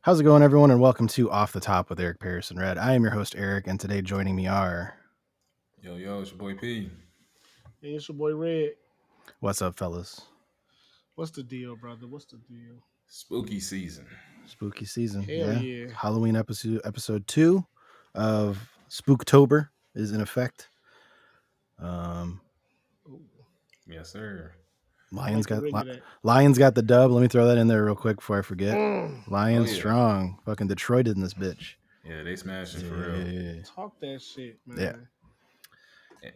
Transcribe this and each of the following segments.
How's it going, everyone, and welcome to Off the Top with Eric Pearson Red. I am your host, Eric, and today joining me are... Yo, it's your boy P. Hey, it's your boy Red. What's up, fellas? What's the deal, brother? What's the deal? Spooky season. Spooky season, Hell yeah. yeah. Halloween episode 2 of Spooktober is in effect. Ooh, Yes, sir. I Lions like the got ring of that. Lions got the dub. Let me throw that in there real quick before I forget. Oh Lions yeah. strong. Fucking Detroit in this bitch. Yeah, they smashing for real. Yeah. Talk that shit, Yeah. man.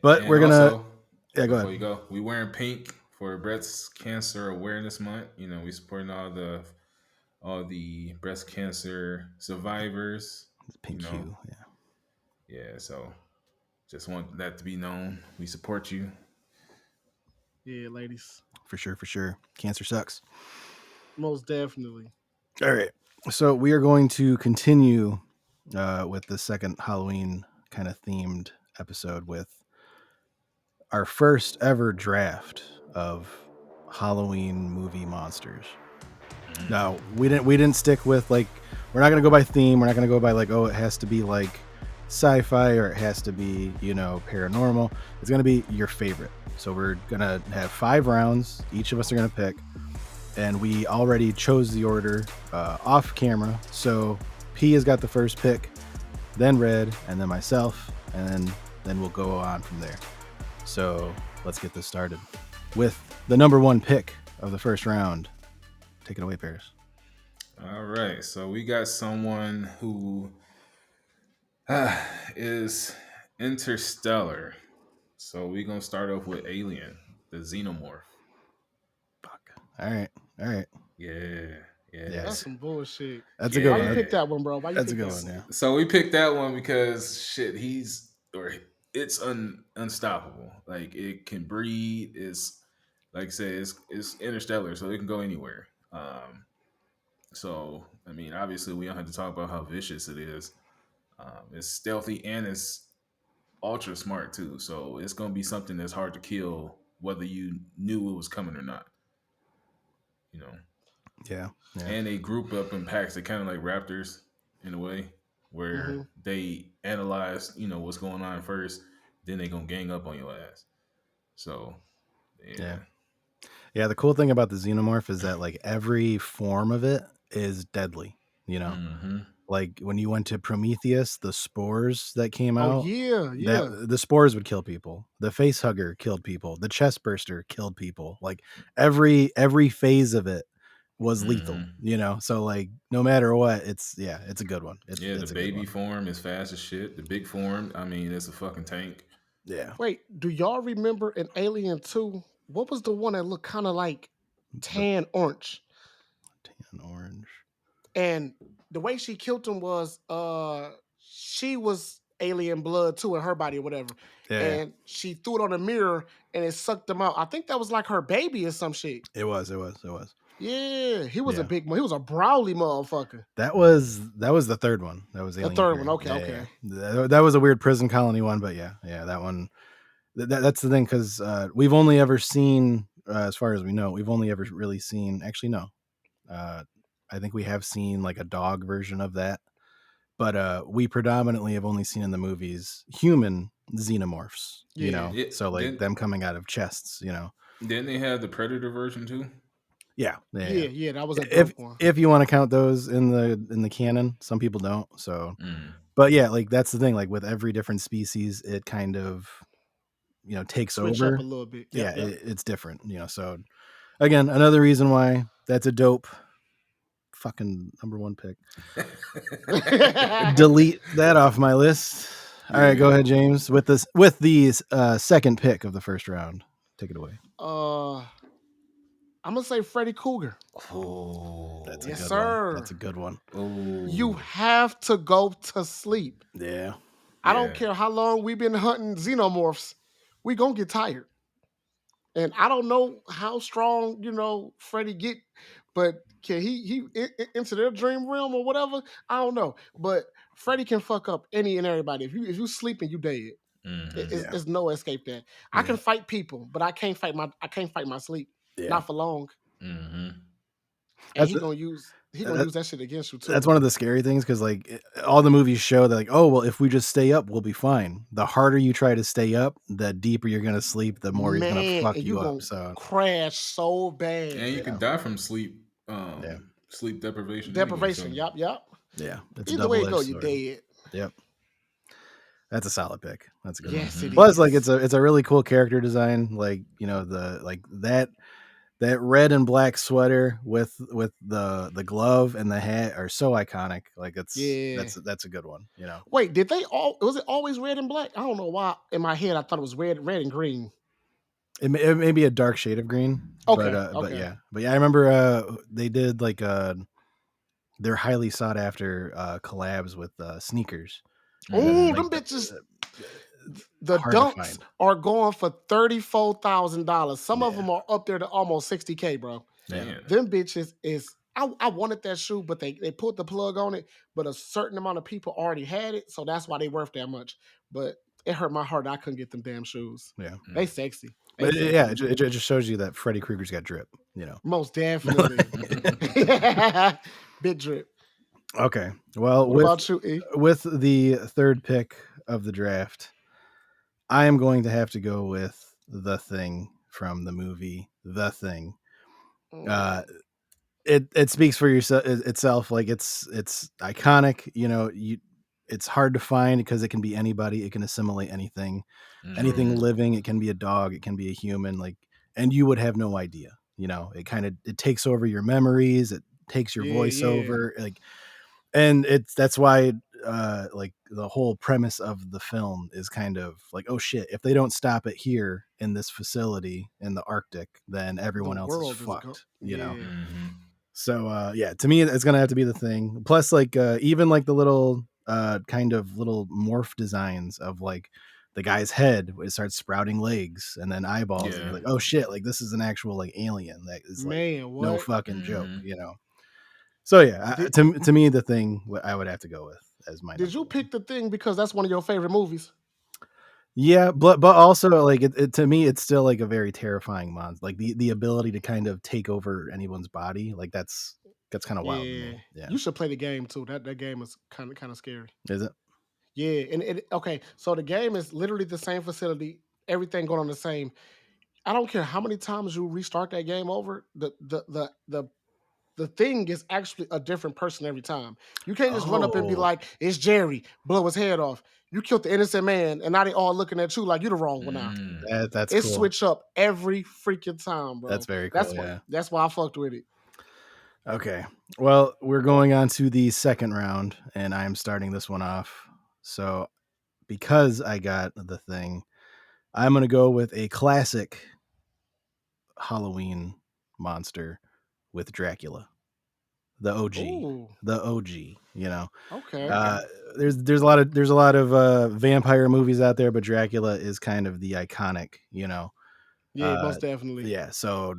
But And we're gonna... also, Yeah, go before ahead. you go, we wearing pink for Breast Cancer Awareness Month. You know, we supporting all the breast cancer survivors. It's pink You know, hue. yeah. So just want that to be known. We support you. Yeah, ladies. For sure. Cancer sucks. Most definitely. All right. So we are going to continue with the second Halloween kind of themed episode with our first ever draft of Halloween movie monsters. Now, we didn't stick with, like, we're not going to go by theme. We're not going to go by, like, oh, it has to be like sci-fi or it has to be, paranormal. It's going to be your favorite. So we're going to have 5 rounds. Each of us are going to pick, and we already chose the order off camera. So P has got the first pick, then Red, and then myself, and then we'll go on from there. So let's get this started with the number 1 pick of the first round. Take it away, Paris. All right. So we got someone who is interstellar. So we're gonna start off with Alien, the xenomorph. Fuck. All right. Yeah, yeah, That's Yes, some bullshit. that's a good Why you one. pick yeah. that one, bro? Why you That's a pick good that one. one? Yeah. So we picked that one because shit, it's unstoppable. Like it can breathe. It's like I said, it's interstellar, so it can go anywhere. So I mean, obviously, we don't have to talk about how vicious it is. It's stealthy and it's ultra smart too. So it's gonna be something that's hard to kill, whether you knew it was coming or not. You know. Yeah. And they group up in packs. They kind of like raptors in a way, Mm-hmm. where they analyze, what's going on first, then they gonna gang up on your ass. So, Yeah. yeah. Yeah. The cool thing about the xenomorph is that, like, every form of it is deadly. You know, Mm-hmm. like when you went to Prometheus, the spores that came Oh out, yeah, that yeah. the spores would kill people. The face hugger killed people. The chest burster killed people. Like every phase of it was lethal. Mm-hmm. So, like, no matter what, it's a good one. Yeah, the It's a good baby one. form is fast as shit. The big form, I mean, it's a fucking tank. Yeah. Wait, do y'all remember in Alien 2? What was the one that looked kind of like The tan orange? tan orange. And the way she killed him was she was alien blood too in her body or whatever. Yeah. And she threw it on a mirror and it sucked him out. I think that was like her baby or some shit. It was. Yeah, he was a Yeah. big one. He was a browly motherfucker. That was the third one. That was The Alien third one. Three. Okay, Yeah. okay. That was a weird prison colony one, but yeah, that one. That's the thing, because we've only ever seen, as far as we know, we've only ever really seen. Actually, no. Uh, I think we have seen like a dog version of that, but we predominantly have only seen in the movies human xenomorphs. Yeah. So, It like, then them coming out of chests. then they have the predator version too. Yeah. Yeah, that was a If dope one. if you want to count those in the canon, some people don't. So, Mm. but yeah, like, that's the thing. Like, with every different species, it kind of takes Switch up a over. little bit. Yeah, Yep. it's different. So, again, another reason why that's a dope fucking number 1 pick. Delete that off my list. All There right, you go go. ahead, James, with the second pick of the first round. Take it away. uh I'm gonna say Freddy Cougar. Oh, That's a Yes, good one. That's sir. a good one. You oh, have to go to sleep. Yeah. I don't yeah. care how long we've been hunting xenomorphs, we gonna get tired. And I don't know how strong, Freddy get, but can he into their dream realm or whatever? I don't know. But Freddy can fuck up any and everybody. If you sleeping, you dead. Mm-hmm. Yeah. It's no escape that. I Yeah. can fight people, but I can't fight my sleep. Yeah. Not for long. Mm-hmm. And That's he gonna use that shit against you too. That's one of the scary things because like all the movies show that like, oh well, if we just stay up, we'll be fine. The harder you try to stay up, the deeper you're gonna sleep, the more he's gonna fuck and you gonna up. So crash so bad. And you can die from sleep Yeah. sleep deprivation. Deprivation. Anyway, Yup. yeah, it's a Either way it go, double-edged you sword. dead. Yep, that's a solid pick. That's a good Yes, one. it Plus, is. like it's a really cool character design. Like the like that red and black sweater with the glove and the hat are so iconic. Like that's a good one. Wait, did they all? Was it always red and black? I don't know why. In my head, I thought it was red and green. It may be a dark shade of green. Okay, but yeah, I remember they did like their highly sought after collabs with sneakers. Oh, like them bitches. The dunks are going for $34,000. Some of them are up there to almost $60K, bro. Damn. Them bitches is. I wanted that shoe, but they put the plug on it. But a certain amount of people already had it, so that's why they worth that much. But it hurt my heart. I couldn't get them damn shoes. Yeah, they sexy. But yeah, it just shows you that Freddy Krueger's got drip. Most definitely. Big drip. Okay. Well, what about you, E? With the third pick of the draft, I am going to have to go with The Thing from the movie The Thing. It speaks for itself. Like it's iconic. It's hard to find because it can be anybody. It can assimilate anything, anything living. It can be a dog. It can be a human. Like, and you would have no idea. It takes over your memories. It takes your voice over. Like, and that's why like the whole premise of the film is kind of like, oh shit, if they don't stop it here in this facility in the Arctic, then everyone else is fucked. So yeah, to me it's gonna have to be The Thing. Plus, like even like the little kind of little morph designs of like the guy's head, it starts sprouting legs and then eyeballs, and you're like, oh shit, like this is an actual like alien that is like no fucking joke. So yeah, to me, The Thing I would have to go with as my. Did you pick The Thing because that's one of your favorite movies? Yeah, but also like it to me, it's still like a very terrifying monster. Like the ability to kind of take over anyone's body, like that's kind of wild to me. Yeah, you should play the game too. That game is kind of scary. Is it? Yeah, and okay, so the game is literally the same facility, everything going on the same. I don't care how many times you restart that game over. The thing is actually a different person every time. You can't just run up and be like, it's Jerry, blow his head off. You killed the innocent man, and now they all looking at you like you're the wrong one now. That's cool. Switch up every freaking time, bro. That's very cool. That's why I fucked with it. Okay. Well, we're going on to the second round, and I'm starting this one off. So because I got The Thing, I'm going to go with a classic Halloween monster with Dracula, the OG. Ooh. The OG. Okay. There's a lot of vampire movies out there, but Dracula is kind of the iconic. Yeah, most definitely. Yeah. So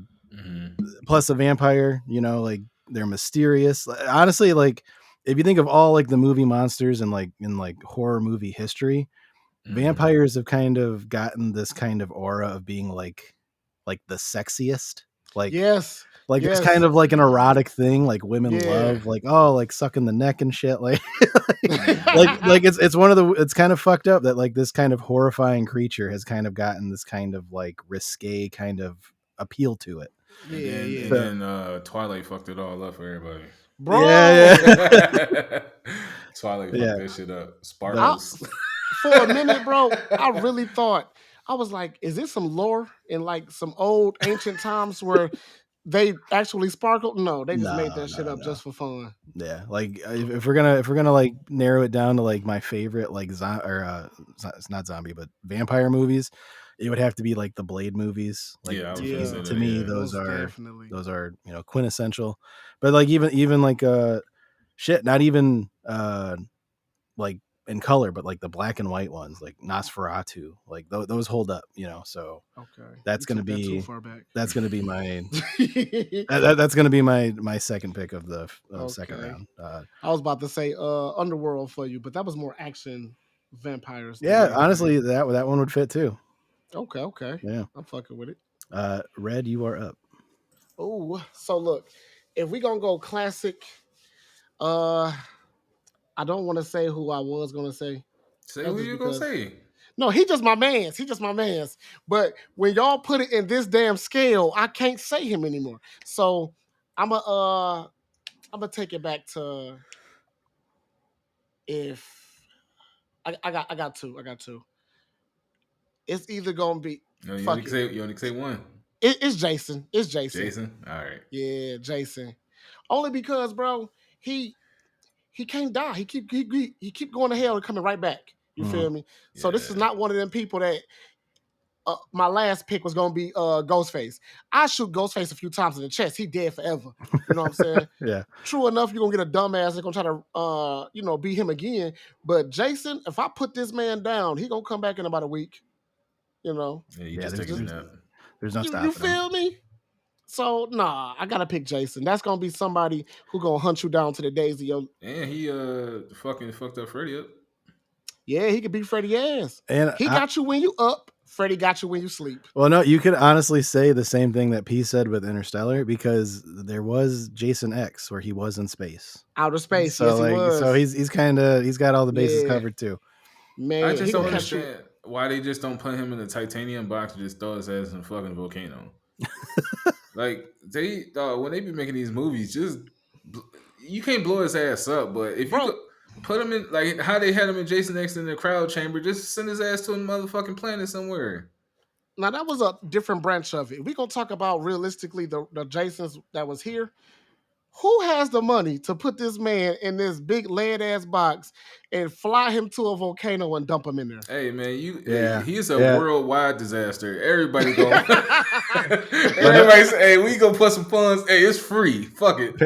plus a vampire, like they're mysterious. Honestly, like if you think of all like the movie monsters and like in like horror movie history, vampires have kind of gotten this kind of aura of being like the sexiest. Like yes, like it's kind of like an erotic thing. Like women love like like sucking the neck and shit. Like like it's one of the it's kind of fucked up that like this kind of horrifying creature has kind of gotten this kind of like risque kind of appeal to it. And then Twilight fucked it all up for everybody. Bro. Yeah. Twilight fucked that shit up. Sparkles. For a minute, bro, I really thought, I was like, is this some lore in like some old ancient times where they actually sparkled? No, they just made that shit up just for fun. Yeah, like if we're gonna like narrow it down to like my favorite like it's not zombie but vampire movies, it would have to be like the Blade movies. Like to me those are quintessential. But like even like shit, not even like in color, but like the black and white ones, like Nosferatu, like those hold up, So that's gonna be that's gonna be my that's gonna be my second pick of the second round. I was about to say Underworld for you, but that was more action vampires. Yeah, honestly, that one would fit too. Okay. Yeah, I'm fucking with it. Red, you are up. Oh, so look, if we gonna go classic Uh, I don't want to say who I was gonna say. Say That's who just you gonna because. say? No, he just my man's. He just my man's. But when y'all put it in this damn scale, I can't say him anymore. So I'm gonna take it back to if I got two. I got two. It's either gonna be No, fuck it. you only say one. It's Jason. It's Jason. Jason. All right. Yeah, Jason. Only because, bro, he he can't die. He keep going to hell and coming right back. You feel me? So this is Yeah. not one of them people that my last pick was gonna be Ghostface. I shoot Ghostface a few times in the chest. He dead forever. You know what I'm saying? Yeah. True enough, you're gonna get a dumbass that's gonna try to beat him again. But Jason, if I put this man down, he gonna come back in about a week. You know, Yeah, you Yeah, just taking a nap. there's no you stopping him. feel me? So nah, I gotta pick Jason. That's gonna be somebody who gonna hunt you down to the days of your. And he fucking fucked up Freddy up. Yeah, he could beat Freddy ass. And He got you when you up. Freddy got you when you sleep. well, no, you could honestly say the same thing that P said with Interstellar because there was Jason X where he was in space. Outer space, So yes, he like, was. so he's got all the bases Yeah. covered too. Man, I just he don't gonna catch you. understand why they just don't put him in a titanium box and just throw his ass in a fucking volcano. Like they when they be making these movies, just you can't blow his ass up, but if Bro. you could put him in like how they had him in Jason X in the crowd chamber, just send his ass to a motherfucking planet somewhere. Now that was a different branch of it. We gonna talk about realistically the Jasons that was here. Who has the money to put this man in this big lead ass box and fly him to a volcano and dump him in there? Hey man, Yeah. he's a Yeah. worldwide disaster. Everybody go. Everybody say, "Hey, we gonna put some funds. Hey, it's free. Fuck it."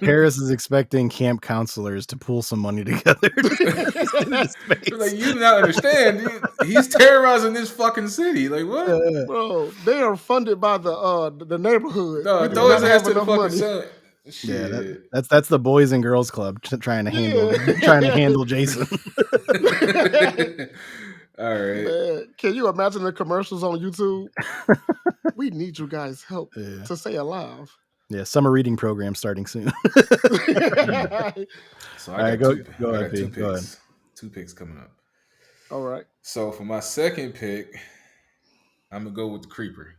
Paris is expecting camp counselors to pull some money together. Like you do not understand. He's terrorizing this fucking city. Like what? Bro, they are funded by the neighborhood. No, We do throw not his ass have to the enough fucking money. sun. Yeah, Shit. that's the Boys and Girls Club trying to handle Jason. All right. Man, can you imagine the commercials on YouTube? We need you guys' help to stay alive. Yeah, summer reading program starting soon. So All right, go ahead, P. two Go ahead. picks. 2 picks coming up. All right. So for my second pick, I'm gonna go with the Creeper.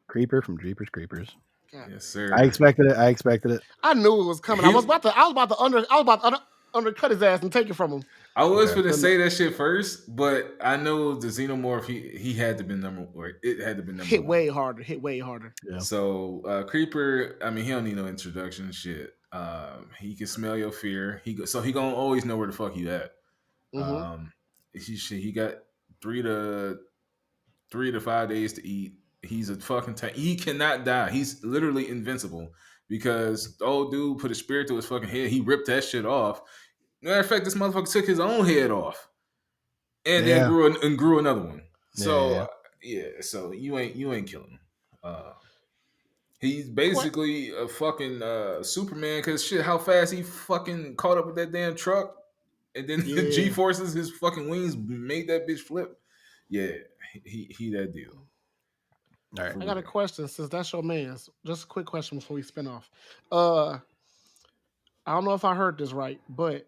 Creeper from Jeepers Creepers. Yes, sir. I expected it. I knew it was coming. I was about to undercut his ass and take it from him. I was gonna say that shit first, but I know the Xenomorph he had to be number one. It had to be number Hit one. way harder. Hit way harder. Yeah. So Creeper, I mean, he don't need no introduction. Shit, he can smell your fear. So he gonna always know where the fuck you at. He got 3 to 5 days to eat. He's a fucking tank. He cannot die. He's literally invincible because the old dude put a spear through his fucking head. He ripped that shit off. Matter of fact, this motherfucker took his own head off and then grew another one. So so you ain't killing him. He's basically a fucking Superman because shit, how fast he fucking caught up with that damn truck, and then the G forces, his fucking wings made that bitch flip. Yeah, he that deal. All right. I got a question since that's your man's. Just a quick question before we spin off. I don't know if I heard this right, but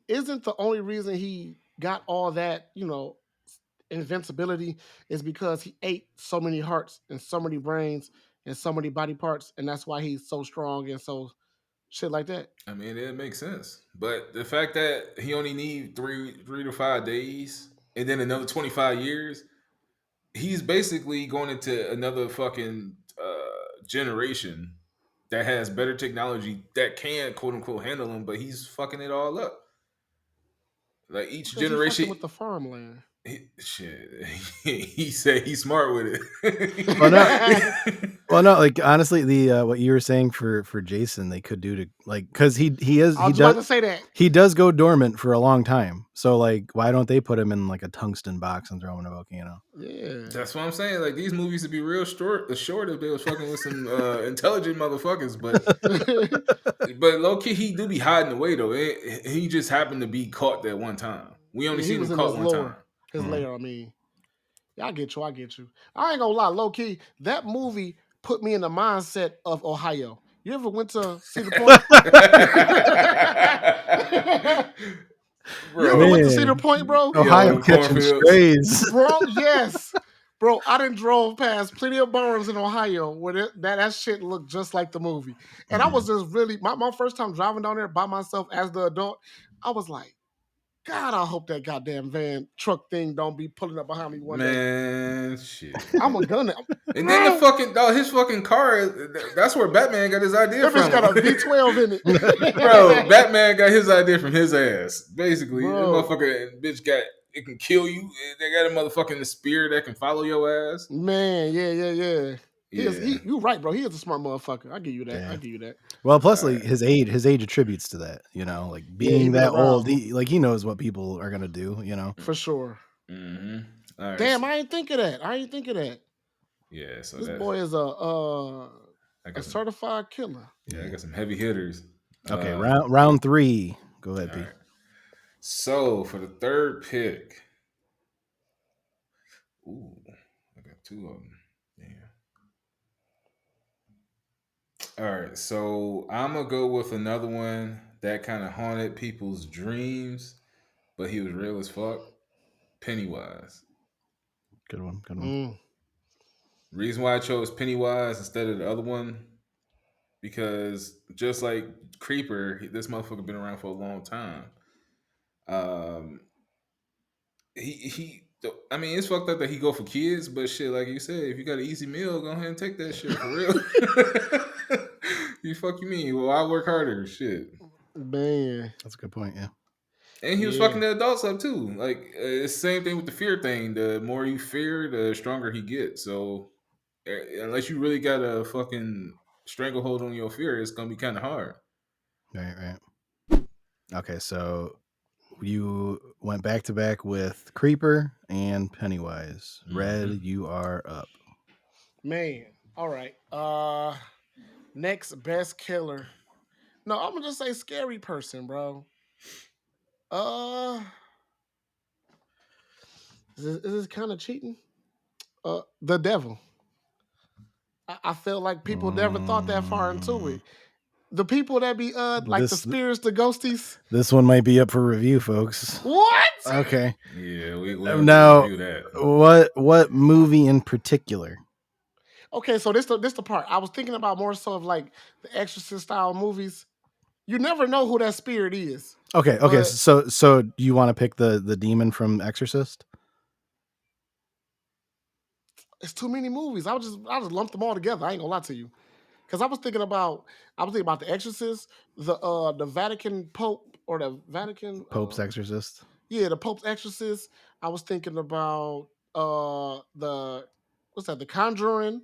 isn't the only reason he got all that, invincibility is because he ate so many hearts and so many brains and so many body parts, and that's why he's so strong and so shit like that? I mean, it makes sense, but the fact that he only need 3 to 5 days and then another 25 years, he's basically going into another fucking generation that has better technology that can quote unquote handle him, but he's fucking it all up. Like each generation with the farmland. He said he's smart with it. Well, no, like honestly, the what you were saying for Jason, they could do to like because he about to say that he does go dormant for a long time. So like, why don't they put him in like a tungsten box and throw him in a volcano? Yeah, that's what I'm saying. Like these movies would be real short if they was fucking with some intelligent motherfuckers, but low key he do be hiding away though. He just happened to be caught that one time. We only seen him caught one time. His lair, I mean. Yeah, I get you. I ain't gonna lie, low key, that movie put me in the mindset of Ohio. You ever went to Cedar Point? You ever went to Cedar Point, bro? Ohio them catching cornfields. strays. Bro, yes. Bro, I done drove past plenty of barns in Ohio where that shit looked just like the movie. And I was just really, my first time driving down there by myself as the adult, I was like, God, I hope that goddamn van truck thing don't be pulling up behind me one day. Man, shit. I'm a gunner. And then the fucking his fucking car. That's where Batman got his idea That from. bitch got a V12 in it. Bro, Batman got his idea from his ass. Basically, this Bro. motherfucker bitch got it can kill you. They got a motherfucking spear that can follow your ass. Man, yeah. Yeah. You right, bro. He is a smart motherfucker. I give you that. Yeah. I give you that. Well, plus All like right. his age attributes to that, you know, like he being been that old, around. he knows what people are gonna do, you know. For sure. Mm-hmm. All right. Damn, I ain't think of that. Yeah. So This that boy is I a got some, certified killer. yeah, I got some heavy hitters. Okay, round 3. Go ahead, All P. right. So for the third pick, ooh, I got 2 of them. Damn. All right, so I'm gonna go with another one that kind of haunted people's dreams, but he was real as fuck. Pennywise. Good one. Reason why I chose Pennywise instead of the other one, because just like Creeper, this motherfucker been around for a long time. He I mean, it's fucked up that he go for kids, but shit, like you said, if you got an easy meal, go ahead and take that shit for real. You mean? Well, I work harder, shit. Man. That's a good point, yeah. And he was fucking the adults up too. Like it's the same thing with the fear thing. The more you fear, the stronger he gets. So unless you really got a fucking stranglehold on your fear, it's gonna be kind of hard. Right. Okay, so you went back to back with Creeper and Pennywise. Red, you are up. Man. All right. Next best killer. No, I'm gonna just say scary person, bro. Is this kind of cheating? The devil. I feel like people never thought that far into it. The people that be like the spirits, the ghosties. This one might be up for review, folks. What? Okay. Yeah, we now review that. What movie in particular? Okay, so this the part. I was thinking about more so of like the Exorcist style movies. You never know who that spirit is. Okay. So do you want to pick the demon from Exorcist? It's too many movies. I just lump them all together. I ain't gonna lie to you. Because I was thinking about the Exorcist, the Vatican Pope or the Vatican Pope's Exorcist. Yeah, the Pope's Exorcist. I was thinking about the Conjuring,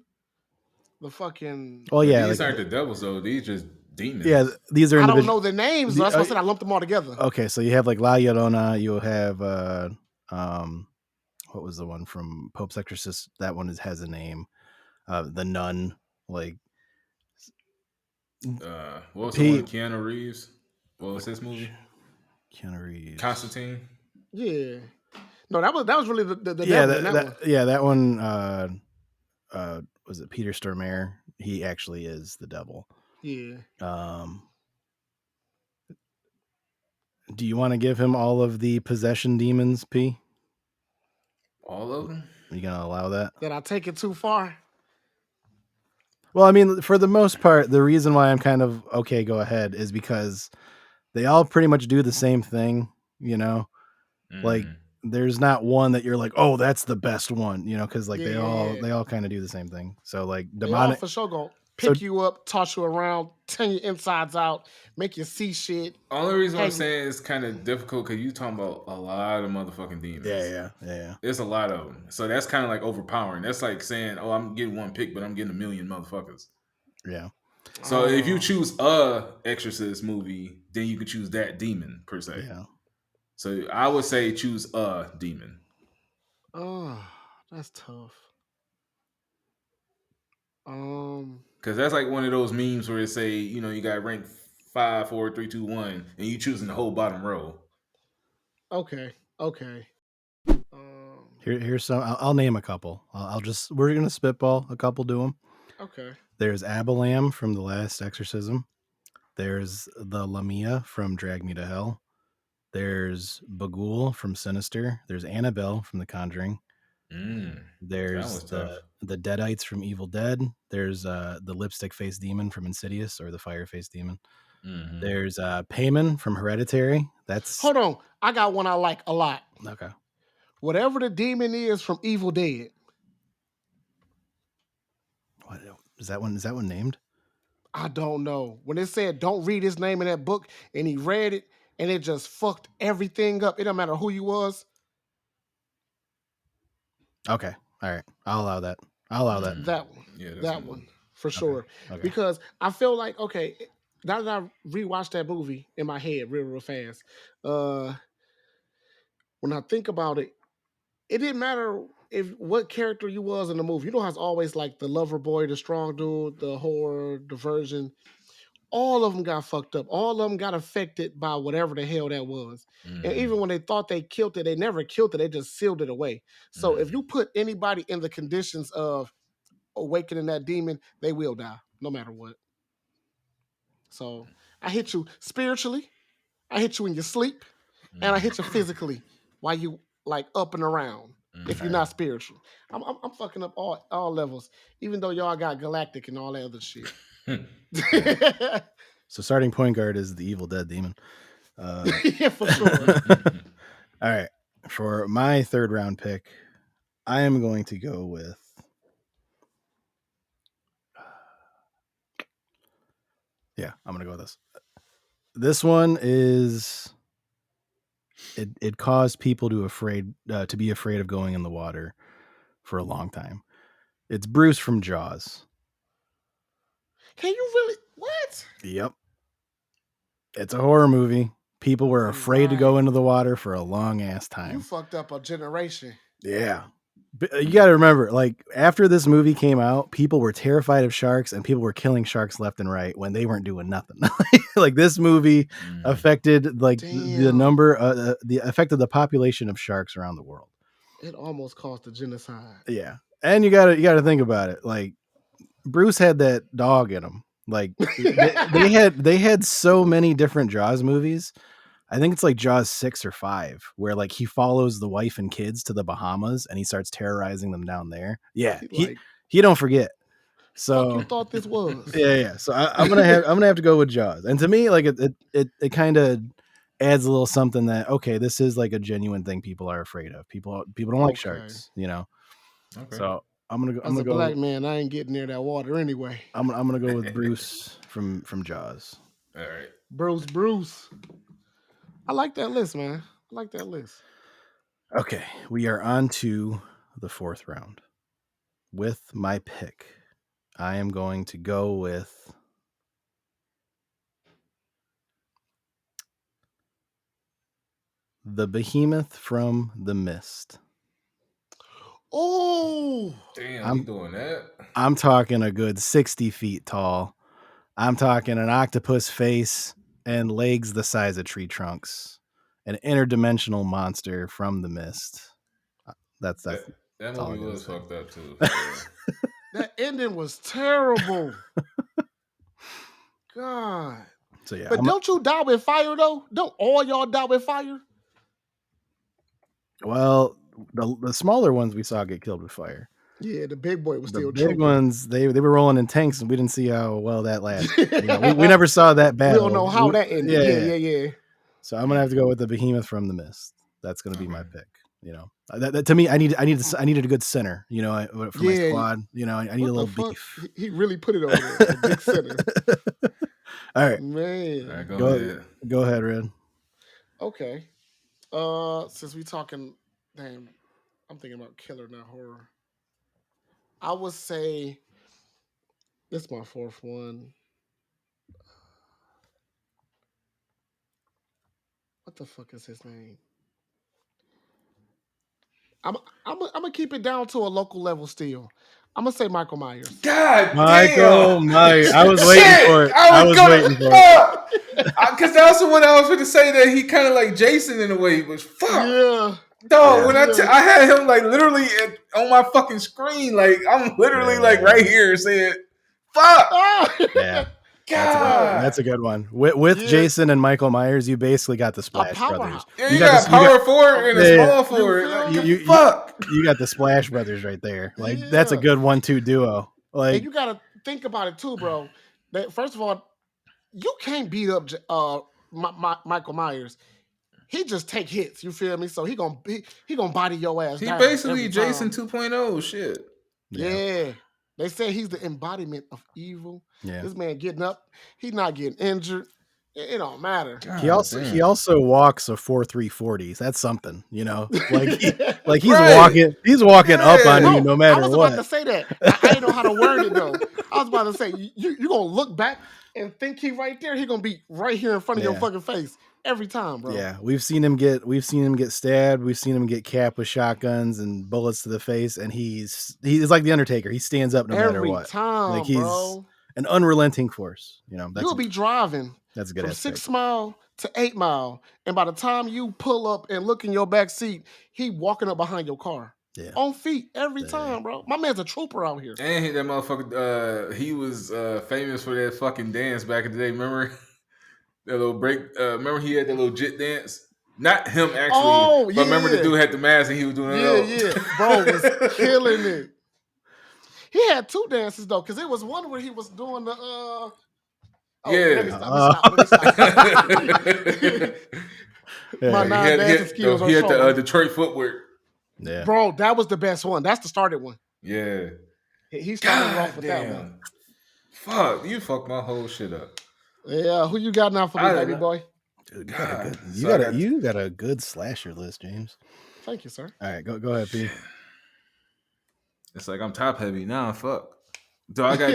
the fucking. Well, yeah, these aren't the devils though. These just demons. Yeah, these are. I don't know the names. That's why I said I lumped them all together. Okay, so you have like La Llorona. You'll have what was the one from Pope's Exorcist? That one has a name. The Nun. Like. What was the one? Keanu Reeves. What was his movie? Keanu Reeves. Constantine. Yeah. No, that was really the that one. Was it Peter Stormare? He actually is the devil. Yeah. Do you want to give him all of the possession demons, P? All of them? Are you gonna allow that? Did I take it too far? Well, I mean, for the most part, the reason why I'm kind of okay, go ahead, is because they all pretty much do the same thing, you know? Like there's not one that you're like, oh, that's the best one, you know, because like they all kind of do the same thing. So like demonic for sure go pick you up, toss you around, turn your insides out, make you see shit. Only reason I'm saying it's kind of difficult because you talking about a lot of motherfucking demons. Yeah. There's a lot of them. So that's kind of like overpowering. That's like saying, oh, I'm getting one pick, but I'm getting a million motherfuckers. Yeah. So if you choose a Exorcist movie, then you can choose that demon per se. Yeah. So I would say choose a demon. Oh, that's tough. Because that's like one of those memes where it say, you know, you got rank 5, 4, 3, 2, 1, and you choosing the whole bottom row. Okay. Here's some. I'll name a couple. We're gonna spitball a couple to them. Okay. There's Abalam from The Last Exorcism. There's the Lamia from Drag Me to Hell. There's Bagul from Sinister. There's Annabelle from The Conjuring. That There's was tough. the Deadites from Evil Dead. There's the lipstick face demon from Insidious, or the fire face demon. Mhm. There's Payman from Hereditary. That's Hold on. I got one I like a lot. okay. Whatever the demon is from Evil Dead. What is that one? Is that one named? I don't know. When it said don't read his name in that book, and he read it, and it just fucked everything up. It don't matter who you was. Okay. All right. I'll allow that. I'll allow that. That one. Yeah, that's That good. one for sure. Okay. Because I feel like, okay, now that I rewatched that movie in my head real fast, when I think about it, it didn't matter if what character you was in the movie. You know how it's always like the lover boy, the strong dude, the horror, the virgin. All of them got fucked up. All of them got affected by whatever the hell that was. And even when they thought they killed it, they never killed it. They just sealed it away. So if you put anybody in the conditions of awakening that demon, they will die, no matter what. So I hit you spiritually, I hit you in your sleep, and I hit you physically while you like up and around. If you're not spiritual, I'm fucking up all levels. Even though y'all got galactic and all that other shit. So starting point guard is the Evil Dead demon. Yeah, for sure. All right. For my third round pick, I am going to go with I'm going to go with this. This one is it caused people to be afraid of going in the water for a long time. It's Bruce from Jaws. Can you really what? Yep. It's a horror movie. People were afraid to go into the water for a long ass time. You fucked up a generation. Yeah. But you got to remember, like, after this movie came out, people were terrified of sharks and people were killing sharks left and right when they weren't doing nothing. Like, this movie affected, like, the number, affected the population of sharks around the world. It almost caused a genocide. Yeah. And you got to think about it. Like, Bruce had that dog in him. Like, they had so many different Jaws movies. I think it's like Jaws 6 or 5, where like he follows the wife and kids to the Bahamas and he starts terrorizing them down there. Yeah, he don't forget. So fuck you thought this was. Yeah. So I'm gonna have to go with Jaws. And to me, like it kind of adds a little something that okay, this is like a genuine thing people are afraid of. People don't like sharks, you know. Okay. So I'm gonna go. As a black man, I ain't getting near that water anyway. I'm gonna go with Bruce from Jaws. All right, Bruce. I like that list, man. I like that list. Okay, we are on to the fourth round. With my pick, I am going to go with the behemoth from The Mist. Oh, damn! I'm doing that. I'm talking a good 60 feet tall. I'm talking an octopus face and legs the size of tree trunks. An interdimensional monster from The Mist. That's that movie was fucked up too. That ending was terrible. God. So yeah, but don't you die with fire though? Don't all y'all die with fire? Well, the smaller ones we saw get killed with fire. Yeah, the big boy was still the big ones. They were rolling in tanks, and we didn't see how well that lasted. You know, we never saw that battle. We don't know how that ended. Yeah. So I'm gonna have to go with the behemoth from The Mist. That's gonna be my pick. You know, that to me, I needed a good center. You know, for my squad. You know, I need a little beef. He really put it on there, a big center. All right, man. All right, go ahead, Red. Okay. Since we talking, damn, I'm thinking about killer, not horror. I would say this is my fourth one. What the fuck is his name? I'm gonna keep it down to a local level still. I'm gonna say Michael Myers. God, Michael Myers. I was waiting for it. I was waiting for it. Because that's the one I was going to say that he kind of like Jason in a way. But fuck. Yeah. Dog, when I had him like literally on my fucking screen, like I'm literally like right here saying Fuck. Yeah. God. That's a good one. With Yeah. Jason and Michael Myers, you basically got the A Splash Brothers. powerhouse. Yeah, you got power forward and a Yeah, small You forward. feel Like, me? you fuck. you got the Splash Brothers right there. Like that's a Yeah. good 1-2 duo. And Like you gotta think about it too, bro. That first of all, you can't beat up Michael Myers. He just take hits. You feel me? So he gonna body your ass He down. basically every Jason time. 2.0 shit. Yeah. They say he's the embodiment of evil. Yeah. This man getting up, he's not getting injured. It don't matter. He also walks a 4.340. That's something, you know. Like he's Right. walking up on Yeah. you no matter I was what. about to say that. I didn't know how to word it though. I was about to say you gonna look back and think he right there. He gonna be right here in front of your Yeah. fucking face every time, bro. Yeah, we've seen him get stabbed. We've seen him get capped with shotguns and bullets to the face, and he's like the Undertaker. He stands up no matter Every what. time, Like he's bro. an unrelenting force. You know, You'll be driving that's a good from aspect. 6 Mile to 8 Mile, and by the time you pull up and look in your back seat, he walking up behind your car. Yeah. On feet every time, bro. My man's a trooper out here. And that motherfucker, he was famous for that fucking dance back in the day. Remember that little break? Remember he had that little jit dance? Not him actually, but remember the dude had the mask and he was doing it. Bro was killing it. He had 2 dances though, because it was one where he was doing the let me stop. My non-dancing skills he had are the Detroit footwork. Yeah. Bro, that was the best one. That's the started one. Yeah. He started off with that one. Fuck, you fucked my whole shit up. Yeah, who you got now for me, baby boy? Dude, you got a good slasher list, James. Thank you, sir. All right, go ahead, P. It's like I'm top heavy now. Fuck. So I got.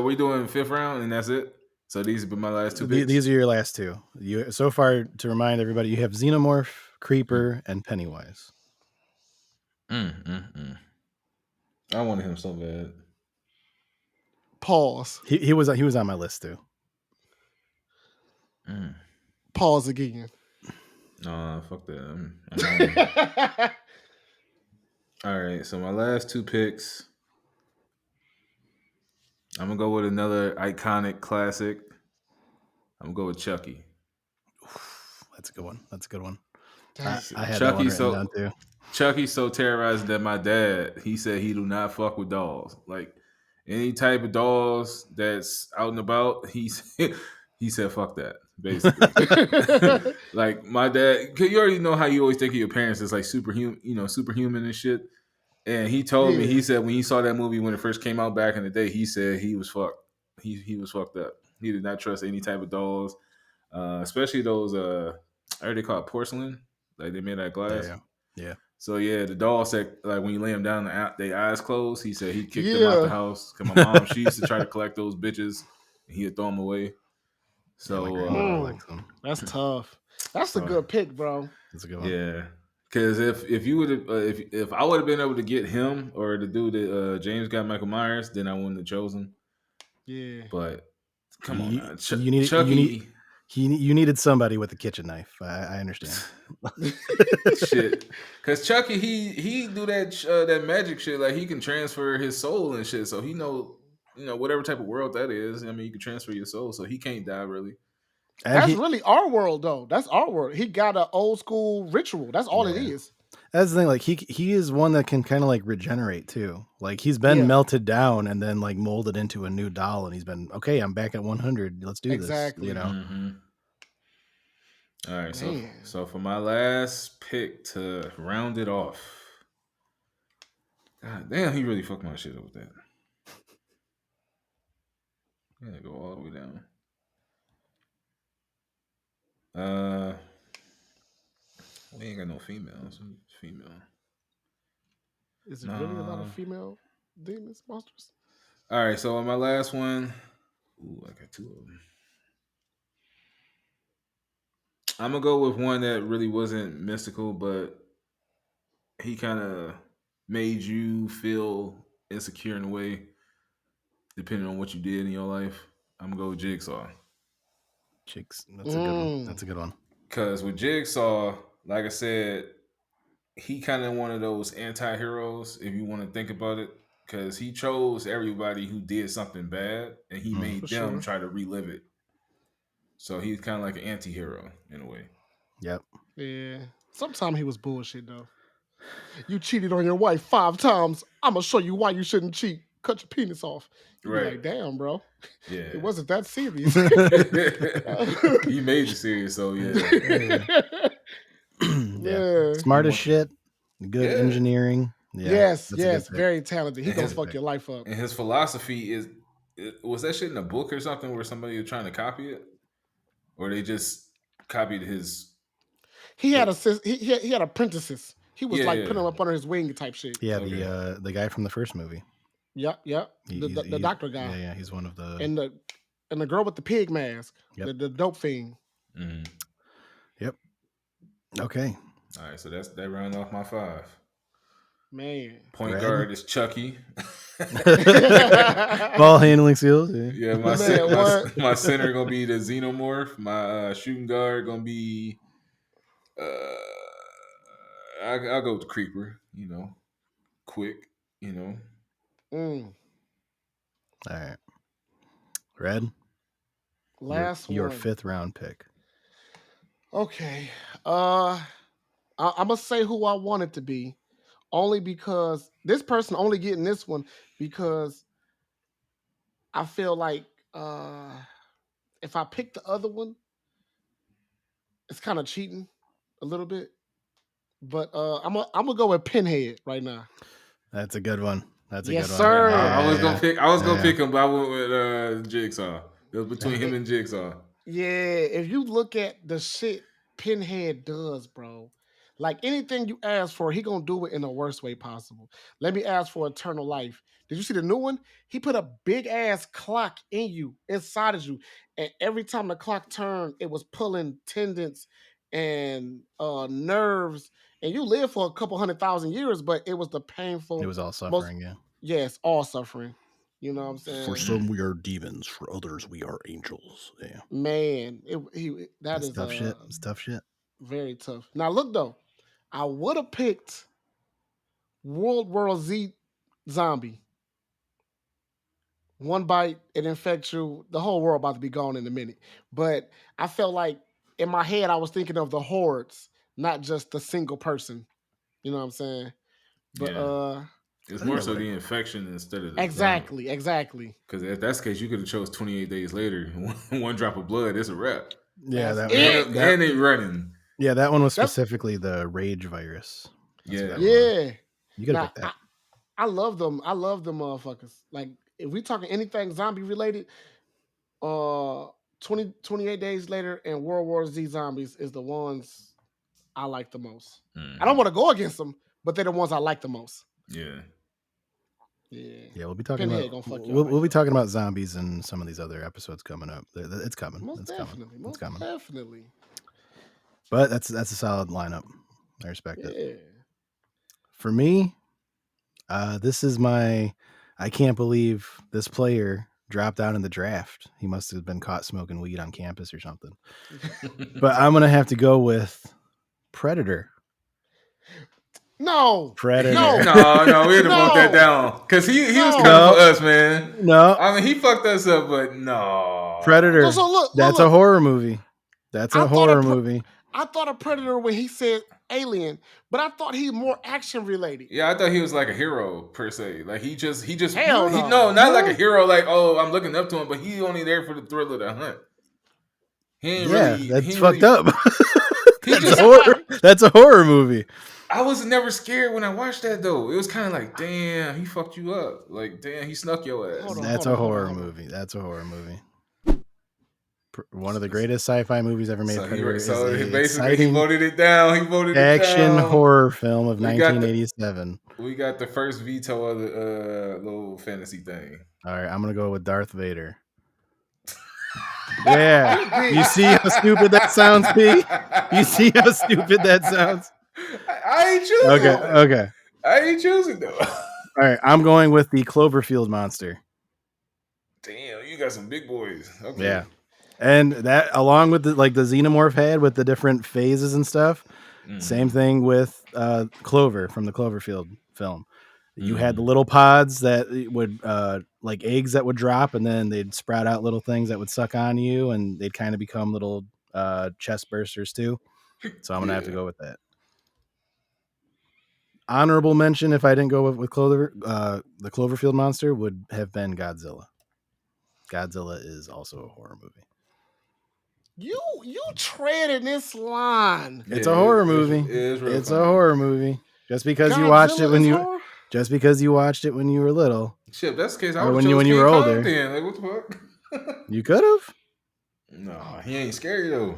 We doing 5th round and that's it. So these have been my last 2 picks. These are your last 2. You so far, to remind everybody, you have Xenomorph, Creeper, and Pennywise. I wanted him so bad. Pause. He was on my list too. Pause again. Nah, fuck that. All right, so my last 2 picks. I'm gonna go with another iconic classic. I'm gonna go with Chucky. That's a good one. I had Chucky down too. Chucky's so terrorizing that my dad, he said he do not fuck with dolls. Like any type of dolls that's out and about, he said fuck that. Basically, like my dad, cause you already know how you always think of your parents as like superhuman and shit. And he told me, he said when he saw that movie when it first came out back in the day, he said he was fucked. He was fucked up. He did not trust any type of dolls, especially those. I heard they call it porcelain, like they made out of glass. Yeah. So yeah, the dolls said like when you lay them down, their eyes closed. He said he kicked them out the house. Cause my mom, she used to try to collect those bitches, and he'd throw them away. So that's tough. That's a good pick, bro. That's a good one. Yeah. Because if you would have if I would have been able to get him or the dude that James got Michael Myers, then I wouldn't have chosen. Yeah, but come on, Chucky. You needed somebody with a kitchen knife. I understand. Shit, because Chucky he do that magic shit. Like he can transfer his soul and shit. So he know whatever type of world that is. I mean, you can transfer your soul, so he can't die really. That's really our world, though. That's our world. He got an old school ritual. That's all it is. That's the thing. Like he is one that can kind of like regenerate too. Like he's been melted down and then like molded into a new doll, and he's been okay. I'm back at 100. Let's do this. You know. Mm-hmm. All right. So for my last pick to round it off, God damn, he really fucked my shit up with that. Yeah, go all the way down. We ain't got no females. Female. Is it really a lot of female demons, monsters? All right, so on my last one, I got 2 of them. I'm gonna go with one that really wasn't mystical, but he kind of made you feel insecure in a way, depending on what you did in your life. I'm gonna go with Jigsaw. That's a good one. That's a good one. Because with Jigsaw, like I said, he kind of one of those anti-heroes, if you want to think about it. because he chose everybody who did something bad, and he made For them sure. try to relive it. So he's kind of like an anti-hero in a way. Yep. Yeah. Sometimes he was bullshit though. You cheated on your wife 5 times. I'm gonna show you why you shouldn't cheat. Cut your penis off. You be Right. like, damn, bro. Yeah. It wasn't that serious. He made it serious, so yeah. Yeah. Smart as shit. Good Yeah. engineering. Yeah, yes, that's a good yes, pick. very talented. He And gonna his- fuck your life up. And his philosophy is, was that shit in a book or something where somebody was trying to copy it? Or they just copied his... He had he had apprentices. He was Yeah, like yeah. putting them up under his wing type shit. Yeah, Okay. the guy from the first movie. Yep. The doctor guy. Yeah, he's one of the. And the girl with the pig mask. Yep. The dope fiend. Mhm. Yep. Okay. All right, so that round off my 5. Man. Point Red. guard is Chucky. Ball handling skills. Yeah. Yeah, Man, what? my center gonna be the Xenomorph. My shooting guard gonna be I'll go with the Creeper. Quick. Mm. All right. Red. Last your one. 5th round pick. Okay. I'm gonna say who I want it to be, only because this person only getting this one because I feel like if I pick the other one, it's kind of cheating a little bit. But I'm gonna go with Pinhead right now. That's a good one. That's a Yes, good sir. one. I was gonna pick. I was gonna Yeah. pick him, but I went with Jigsaw. It was between him and Jigsaw. Yeah, if you look at the shit Pinhead does, bro, like anything you ask for, he gonna do it in the worst way possible. Let me ask for eternal life. Did you see the new one? He put a big ass clock in you, inside of you, and every time the clock turned, it was pulling tendons and nerves. And you live for a couple 100,000 years, but it was the painful. It was all suffering. Yeah. Yes, all suffering. You know what I'm saying? For some, we are demons. For others, we are angels. Yeah. Man, that is tough shit. It's tough shit. very tough. Now look though, I would have picked World War Z zombie. One bite, it infects you. The whole world about to be gone in a minute. But I felt like in my head, I was thinking of the hordes, not just the single person. You know what I'm saying? But Yeah. It's more so the infection instead of the exactly. Because if that's the case, you could have chose 28 days later. One drop of blood, it's a wrap. Yeah, That's that And they running. Yeah, that one was specifically the rage virus. Yeah. Yeah. You gotta Now, pick that. I love them. I love them motherfuckers. Like if we talking anything zombie related, 28 days later and World War Z zombies is the ones I like the most. I don't want to go against them, but they're the ones I like the most. Yeah. Yeah, we'll be talking Pinhead about gonna fuck your we'll be life talking about zombies in some of these other episodes coming up. It's coming. Most It's definitely. coming. Most It's coming. definitely. But that's a solid lineup. I respect it. Yeah. For me, this is I can't believe this player dropped out in the draft. He must have been caught smoking weed on campus or something. But I'm gonna have to go with Predator. No. Predator. No, we had to bump that down. Because he was coming for us, man. No. I mean, he fucked us up, but no. Predator. So look, That's a horror movie. That's a horror movie. I thought of Predator when he said alien, but I thought he more action related. Yeah, I thought he was like a hero per se. Like he just Hell no. no, not like a hero. Like, oh, I'm looking up to him, but he only there for the thrill of the hunt. He ain't really. That's he ain't fucked really, up. That's a horror movie. I was never scared when I watched that though. It was kind of like, damn, he fucked you up. Like, damn, he snuck your ass. That's a horror movie. That's a horror movie. One of the greatest sci-fi movies ever made. So basically, he voted it down. He voted action it down. horror film of 1987. We got the first veto of the little fantasy thing. All right, I'm gonna go with Darth Vader. Yeah, you see how stupid that sounds, P? You see how stupid that sounds? I ain't choosing. Okay. I ain't choosing though. All right, I'm going with the Cloverfield monster. Damn, you got some big boys. Okay. Yeah. And that, along with the xenomorph head with the different phases and stuff, same thing with Clover from the Cloverfield film. You had the little pods that would like eggs that would drop, and then they'd sprout out little things that would suck on you, and they'd kind of become little chest bursters too. So I'm gonna have to go with that. Honorable mention, if I didn't go with the Cloverfield monster, would have been Godzilla. Godzilla is also a horror movie. You treading this line. It's a horror movie. It's a horror movie. Just because you watched it when you just because you watched it when you were little. Shit, that's the case. I Or would when you were older. Then. Like, what the fuck? You could have. No, he ain't scary though.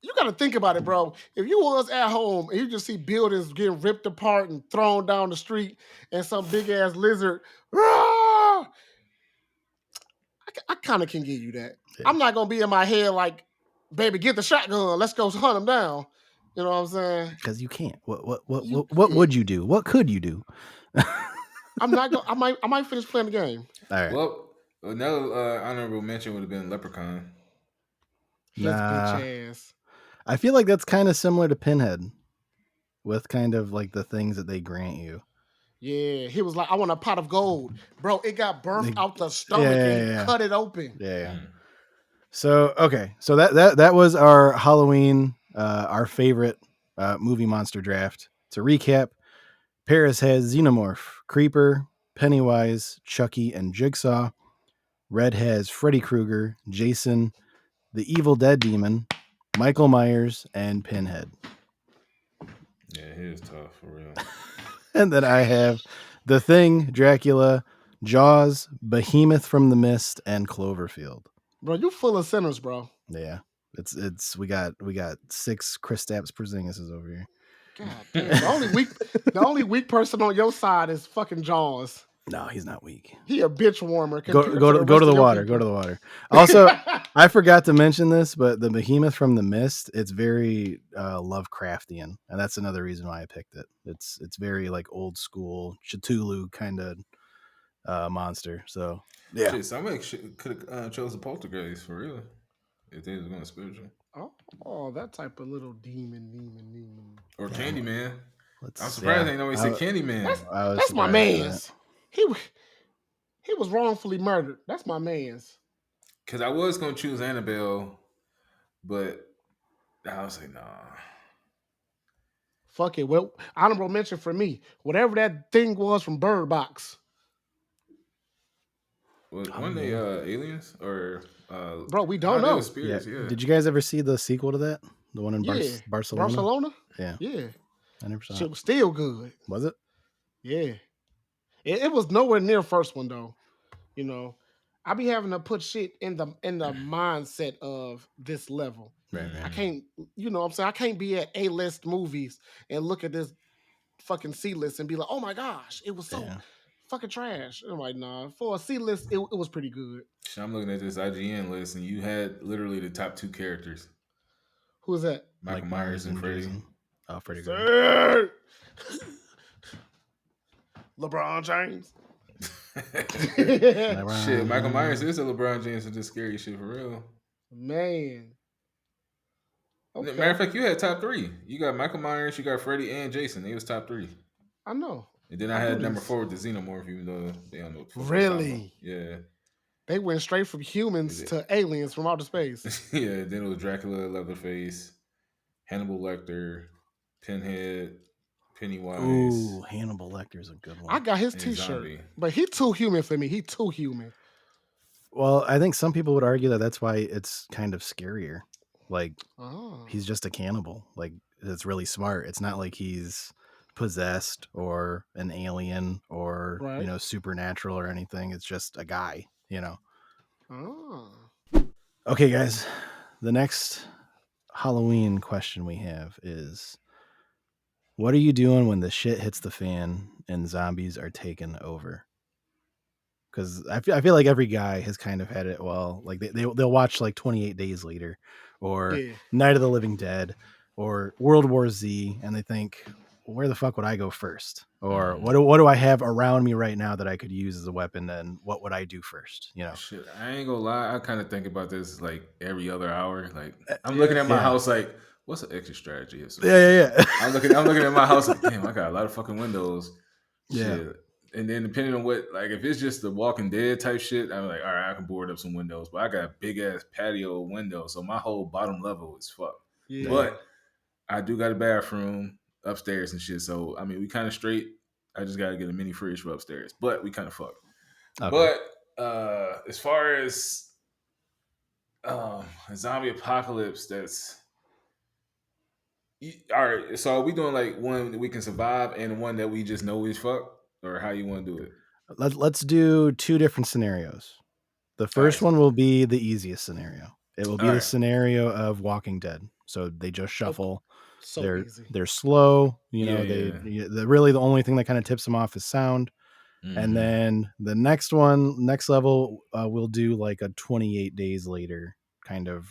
You got to think about it, bro. If you was at home and you just see buildings getting ripped apart and thrown down the street and some big ass lizard, I kind of can give you that. Yeah. I'm not going to be in my head like, baby, get the shotgun. Let's go hunt him down. You know what I'm saying? Because you can't. What would you do? What could you do? I'm not going. I might finish playing the game. All right. Well, another honorable mention would have been Leprechaun. His bitch ass. I feel like that's kind of similar to Pinhead, with kind of like the things that they grant you. Yeah, he was like, "I want a pot of gold, bro." It got birthed out the stomach and cut it open. Yeah. So okay, so that was our Halloween, our favorite movie monster draft. To recap, Paris has Xenomorph, Creeper, Pennywise, Chucky, and Jigsaw. Red has Freddy Krueger, Jason, the Evil Dead Demon, Michael Myers, and Pinhead. Yeah, he is tough for real. And then I have The Thing, Dracula, Jaws, Behemoth from the Mist, and Cloverfield. Bro, you full of sinners, bro. Yeah, it's we got 6 Kristaps Porzingises over here. God damn. The only weak person on your side is fucking Jaws. No, he's not weak. He a bitch warmer. Go to the water. Go to the water. Also, I forgot to mention this, but the Behemoth from the Mist, it's very Lovecraftian, and that's another reason why I picked it. It's very like old school Cthulhu kind of monster. So yeah, shit, somebody could have chose the Poltergeist for real if they was going spiritual. Oh, that type of little demon. Or Candyman. I'm surprised ain't nobody said Candyman. That's my man's. He was wrongfully murdered. That's my man's. Because I was going to choose Annabelle, but I was like, nah. Fuck it. Well, honorable mention for me. Whatever that thing was from Bird Box. Weren't they aliens? Or bro, we don't know. Spirits, yeah. Did you guys ever see the sequel to that? The one in Barcelona? Barcelona? Yeah. Yeah. I never saw it. It was still good. Was it? Yeah. It was nowhere near first one though. You know, I be having to put shit in the mindset of this level. Right. I can't, you know what I'm saying? I can't be at A-list movies and look at this fucking C-list and be like, oh my gosh, it was so fucking trash. I'm like, nah, for a C-list, it was pretty good. I'm looking at this IGN list and you had literally the top 2 characters. Who's that? Michael Myers and Freddy. Oh, Freddy Krueger. LeBron James. Shit, Michael Myers is a LeBron James with this scary shit for real. Man. Okay. Matter of fact, you had top 3. You got Michael Myers, you got Freddy, and Jason. They was top 3. I know. And then I had number 4 with the Xenomorph, even though they don't know what the fuck. Really? Yeah. They went straight from humans to aliens from outer space. Yeah, then it was Dracula, Leatherface, Hannibal Lecter, Pinhead, Pennywise. Ooh, Hannibal Lecter's a good one. I got his t-shirt, but he too human for me. He too human. Well, I think some people would argue that that's why it's kind of scarier. Like, he's just a cannibal. Like, it's really smart. It's not like he's possessed or an alien or, you know, supernatural or anything. It's just a guy, you know. Okay, guys. The next Halloween question we have is, what are you doing when the shit hits the fan and zombies are taken over? Because I feel like every guy has kind of had it. Well, like they'll watch like 28 Days Later or Night of the Living Dead or World War Z, and they think, well, where the fuck would I go first? Or what do I have around me right now that I could use as a weapon? And what would I do first? You know, shit. I ain't gonna lie. I kind of think about this like every other hour. Like I'm looking at my house like, what's an exit strategy? Yeah. I'm looking at my house like, damn, I got a lot of fucking windows. Yeah. Shit. And then depending on what, like if it's just the Walking Dead type shit, I'm like, all right, I can board up some windows. But I got a big ass patio window, so my whole bottom level is fucked. Yeah. Yeah. But I do got a bathroom upstairs and shit. So I mean, we kind of straight. I just gotta get a mini fridge for upstairs. But we kind of fucked. Okay. But as far as a zombie apocalypse, all right. So are we doing like one that we can survive and one that we just know is fucked, or how you want to do it? Let's do two different scenarios. The All right. first one will be the easiest scenario. It will be All the right. scenario of Walking Dead. So they just Okay. shuffle. So easy. They're slow. You know, Yeah. really the only thing that kind of tips them off is sound. And Mhm. then the next one, next level, we'll do like a 28 days later kind of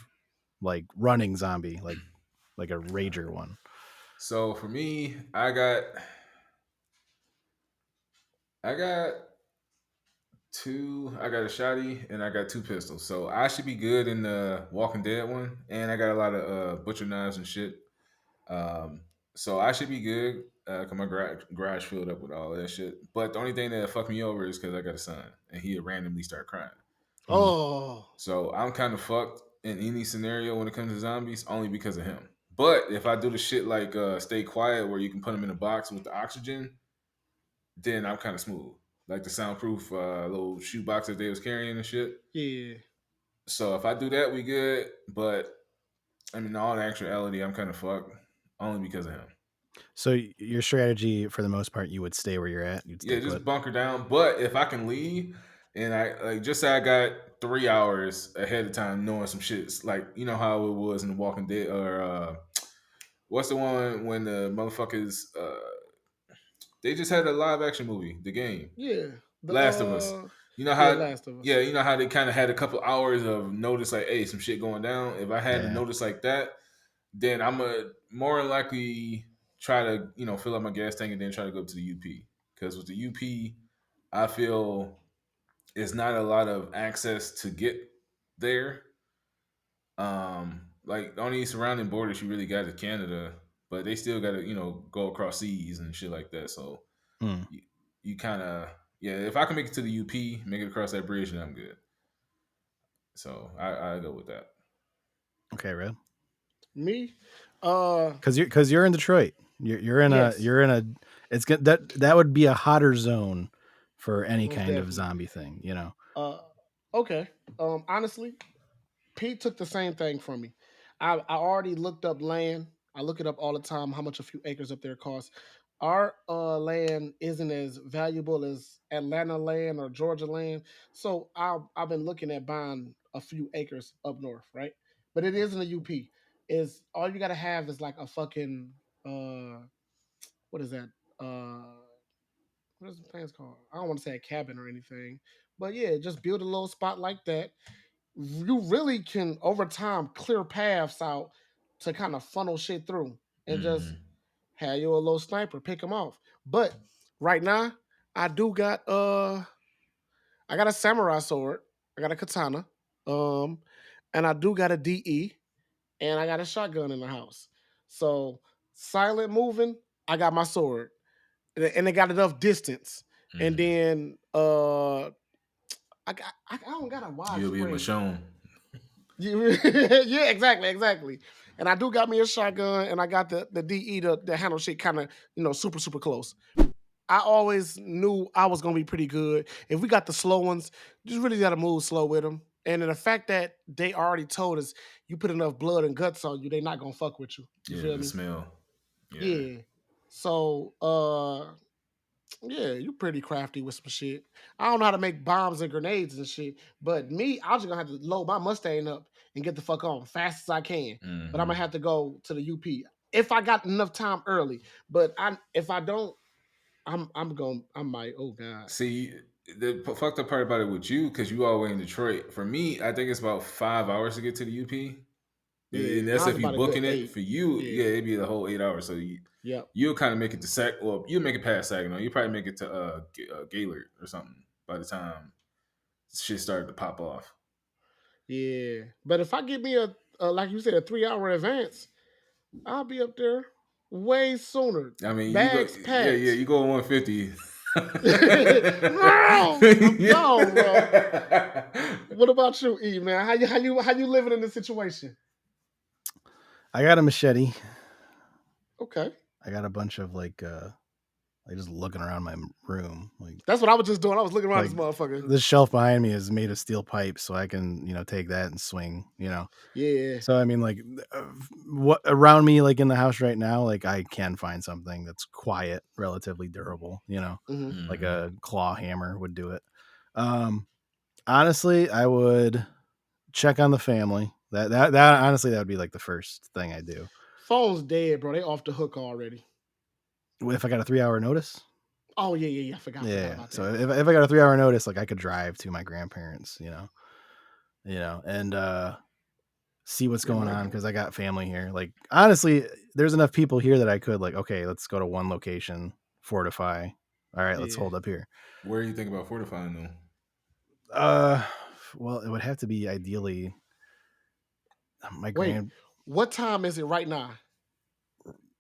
like running zombie, like a rager one. So for me, I got I got a shotty and I got two pistols. So I should be good in the Walking Dead one. And I got a lot of butcher knives and shit. Um, so I should be good. Cause my garage filled up with all that shit. But the only thing that fucked me over is because I got a son and he randomly start crying. Mm. Oh, So I'm kind of fucked in any scenario when it comes to zombies, only because of him. But if I do the shit like Stay Quiet, where you can put them in a box with the oxygen, then I'm kind of smooth. Like the soundproof little shoe box that they was carrying and shit. yeah. So if I do that, we good. But I mean, in all actuality, I'm kind of fucked, only because of him. So your strategy, for the most part, you would stay where you're at. You'd stay Yeah, put. just bunker down. But if I can leave, and I like just say I got 3 hours ahead of time knowing some shit, like you know how it was in The Walking Dead, or what's the one when the motherfuckers they just had a live action movie, The Game, Yeah. The Last of Us. You know yeah, how, Last of yeah, Us. you know how they kind of had a couple hours of notice, like, hey, some shit going down. If I had a Yeah. notice like that, then I'm a more than likely try to fill up my gas tank and then try to go up to the UP, because with the UP, I feel it's not a lot of access to get there. Like the only surrounding borders you really got is Canada, but they still got to go across seas and shit like that. So Mm. you kind of, yeah. If I can make it to the UP, make it across that bridge, then I'm good. So I go with that. Okay, Red. Me? Because you're in Detroit. You're in Yes. a. It's good that would be a hotter zone for any Most kind of definitely. zombie thing. You know. Okay. Honestly, Pete took the same thing from me. I already looked up land. I look it up all the time, how much a few acres up there costs. Our land isn't as valuable as Atlanta land or Georgia land. So I've been looking at buying a few acres up north, right? But it is in the UP. Is all you gotta have is like a fucking what is that? What is the place called? I don't want to say a cabin or anything. But yeah, just build a little spot like that. You really can over time clear paths out to kind of funnel shit through and just Hmm. have you a little sniper pick them off. But right now, I do got I got a samurai sword, I got a katana, um, and I do got a DE, and I got a shotgun in the house. So silent moving, I got my sword, and it got enough distance. And Hmm. then I don't got a You'll be a widespread. Michonne. Yeah, exactly. And I do got me a shotgun, and I got the DE to handle shit kind of super close. I always knew I was gonna be pretty good. If we got the slow ones, you just really gotta move slow with them. And then the fact that they already told us you put enough blood and guts on you, they not gonna fuck with you. You Yeah, feel the me? smell. Yeah. Yeah. So yeah, you pretty crafty with some shit. I don't know how to make bombs and grenades and shit, but me, I'm just gonna have to load my Mustang up and get the fuck on fast as I can. But I'm gonna Hmm. have to go to the UP if I got enough time early. But if I don't, I'm going. I might. Oh God. See, the fucked up part about it with you, because you all the way in Detroit. For me, I think it's about 5 hours to get to the UP. And Yeah, that's mine's if you about a good booking it. eight. For you, yeah, Yeah. it'd be the whole 8 hours. So Yep. you'll kind of make it to Well, you'll make it past Saginaw. You probably make it to Gaylord or something by the time shit started to pop off. Yeah. But if I give me a like you said a 3 hour advance, I'll be up there way sooner. I mean, you go, Bags yeah, packed. you go 150. No, I'm gone, bro. What about you, E man? How you living in this situation? I got a machete. Okay, I got a bunch of like just looking around my room. that's what I was just doing. I was looking around Like this motherfucker. this shelf behind me is made of steel pipe, so I can take that and swing. Yeah, So I mean, like, what around me, like in the house right now, like I can find something that's quiet, relatively durable. hmm Like Mhm. a claw hammer would do it. Um, Honestly, I would check on the family. That honestly, that would be like the first thing I do. phone's dead, bro. They off the hook already. If I got a 3 hour notice, Oh yeah. I forgot yeah. about So that. if I got a 3 hour notice, like I could drive to my grandparents, and see what's Yeah, going my on because I got family here. Like honestly, there's enough people here that I could like, okay, let's go to one location, fortify. All right, let's yeah. hold up here. Where do you think about fortifying them? Uh, well, it would have to be ideally my Wait, grand. what time is it right now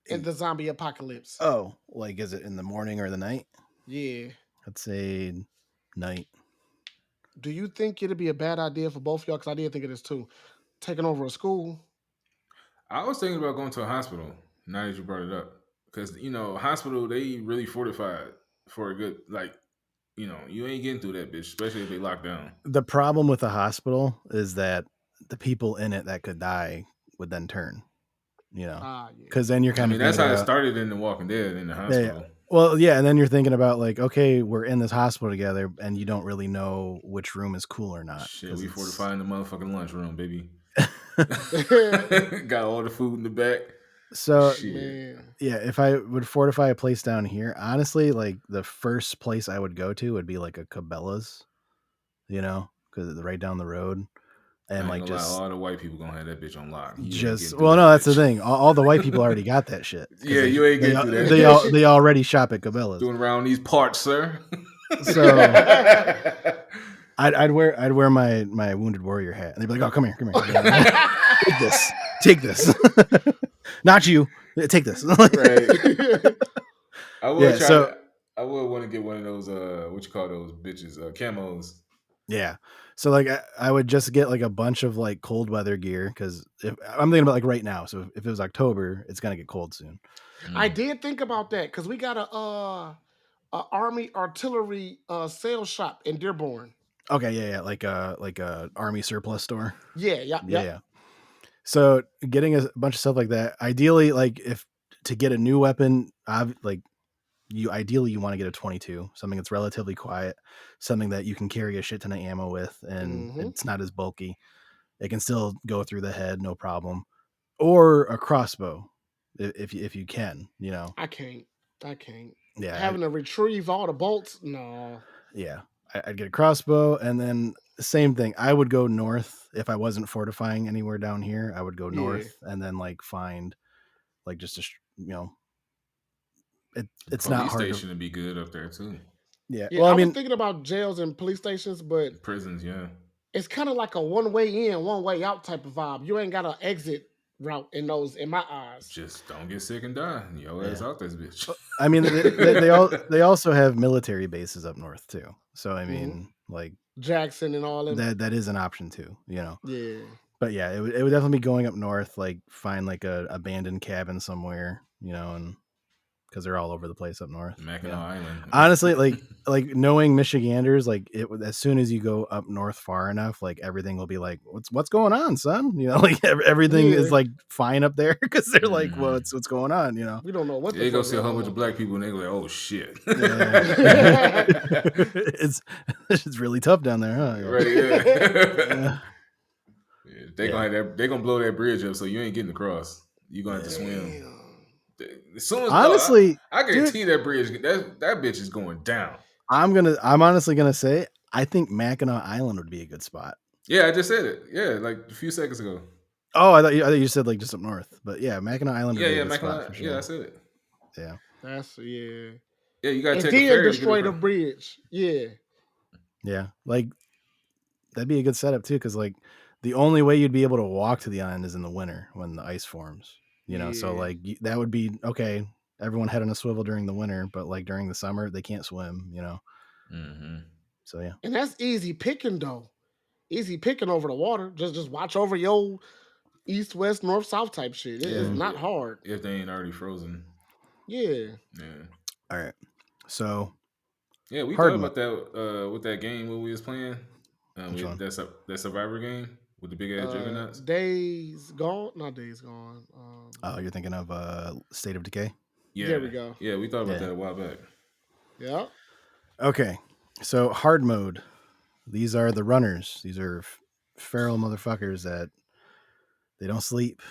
in Eight. the zombie apocalypse? Oh, like is it in the morning or the night? Yeah. I'd say night. Do you think it'd be a bad idea for both y'all? Because I did think it is too. Taking over a school. I was thinking about going to a hospital. Now that you brought it up, because hospital they really fortified for a good you ain't getting through that bitch, especially if they lock down. The problem with the hospital is that the people in it that could die would then turn, Yeah. because then you're I kind of mean, that's thinking how it about, started in The Walking Dead in the yeah, yeah. hospital. Well, yeah, and then you're thinking about like, okay, we're in this hospital together, and you don't really know which room is cool or not Shit, because we it's fortifying the motherfucking lunchroom, baby. Got all the food in the back. so. Shit. Man. Yeah, if I would fortify a place down here, honestly, like the first place I would go to would be like a Cabela's, because it's right down the road, and I ain't like gonna lie, all the white people gonna have that bitch on lock. You ain't getting through well, no, that that's the bitch. thing. All the white people already got that shit because Yeah, you ain't they getting through that they bitch. they already shop at Cabela's. Doing around these parts, sir. So I'd wear my Wounded Warrior hat, and they'd be like, "Oh, come here, take this, not you, take this." Right. I would Yeah, try so to. I would want to get one of those. What you call those bitches? Camos. yeah, so like I would just get like a bunch of like cold weather gear because if I'm thinking about like right now, so if it was October, it's gonna get cold soon. I Mm. did think about that because we got a army artillery sales shop in Dearborn. Okay, yeah, like a army surplus store. Yeah, Yeah, yep. yeah. So getting a bunch of stuff like that, ideally, like if to get a new weapon, like you want to get a 22, something that's relatively quiet, something that you can carry a shit ton of ammo with, and hmm it's not as bulky. It can still go through the head, no problem. Or a crossbow, if you can, I can't. I can't. yeah, Having to retrieve all the bolts? No. yeah. I'd get a crossbow, and then same thing. I would go north if I wasn't fortifying anywhere down here. I would go Yeah. north and then like find like just a it's not Police hard to. station would be good up there too. Yeah, Yeah, well, I I was mean, thinking about jails and police stations, but Prisons, yeah. it's kind of like a one way in, one way out type of vibe. You ain't got an exit route in those, in my eyes. Just don't get sick and die. Yo ass yeah. out this bitch. I mean, they also have military bases up north too. So I hmm mean, like Jackson and all them. that is an option too. Yeah. But yeah, it would definitely be going up north, like find like a abandoned cabin somewhere, and because they're all over the place up north. Mackinac Island. Honestly, like knowing Michiganders, like as soon as you go up north far enough, like everything will be like, what's going on, son? Like everything is Yeah. like fine up there because they're like, well, Mhm. what's going on, We don't know what the They go fuck see a whole going bunch of on. black people and they go like, "Oh shit!" Yeah. It's really tough down there, huh? Right? Yeah. Yeah, they Yeah. gonna have that. They gonna blow that bridge up, so you ain't getting across. You gonna have to Yeah. swim. Damn. As soon as Honestly, I dude, guarantee that bridge, that bitch is going down. I'm honestly gonna say I think Mackinac Island would be a good spot. Yeah, I just said it. Yeah, like a few seconds ago. Oh, I thought you said like just up north, but yeah, Mackinac Island would Yeah, be a yeah, good spot for Mackinac. Yeah, I sure. said it. Yeah, That's yeah. Yeah, you gotta And take a then ferry to get destroy the across. bridge. Yeah. yeah, like that'd be a good setup too, because like the only way you'd be able to walk to the island is in the winter when the ice forms. So Yeah. like that would be okay. everyone head on a swivel during the winter, but like during the summer they can't swim, you know. Mm-hmm. So yeah. And that's easy picking though. Easy picking over the water. Just watch over your east, west, north, south type shit. It's not hard. If they ain't already frozen. Yeah. Yeah. All right. So yeah, we hard thought about that with that game when we was playing. Which one? That Survivor game with the big ass juggernauts. Days Gone? Not Days Gone. Oh, you're thinking of State of Decay? Yeah. There we go. Yeah, we thought about that a while back. Yeah. Okay. So hard mode. These are the runners. These are feral motherfuckers that they don't sleep.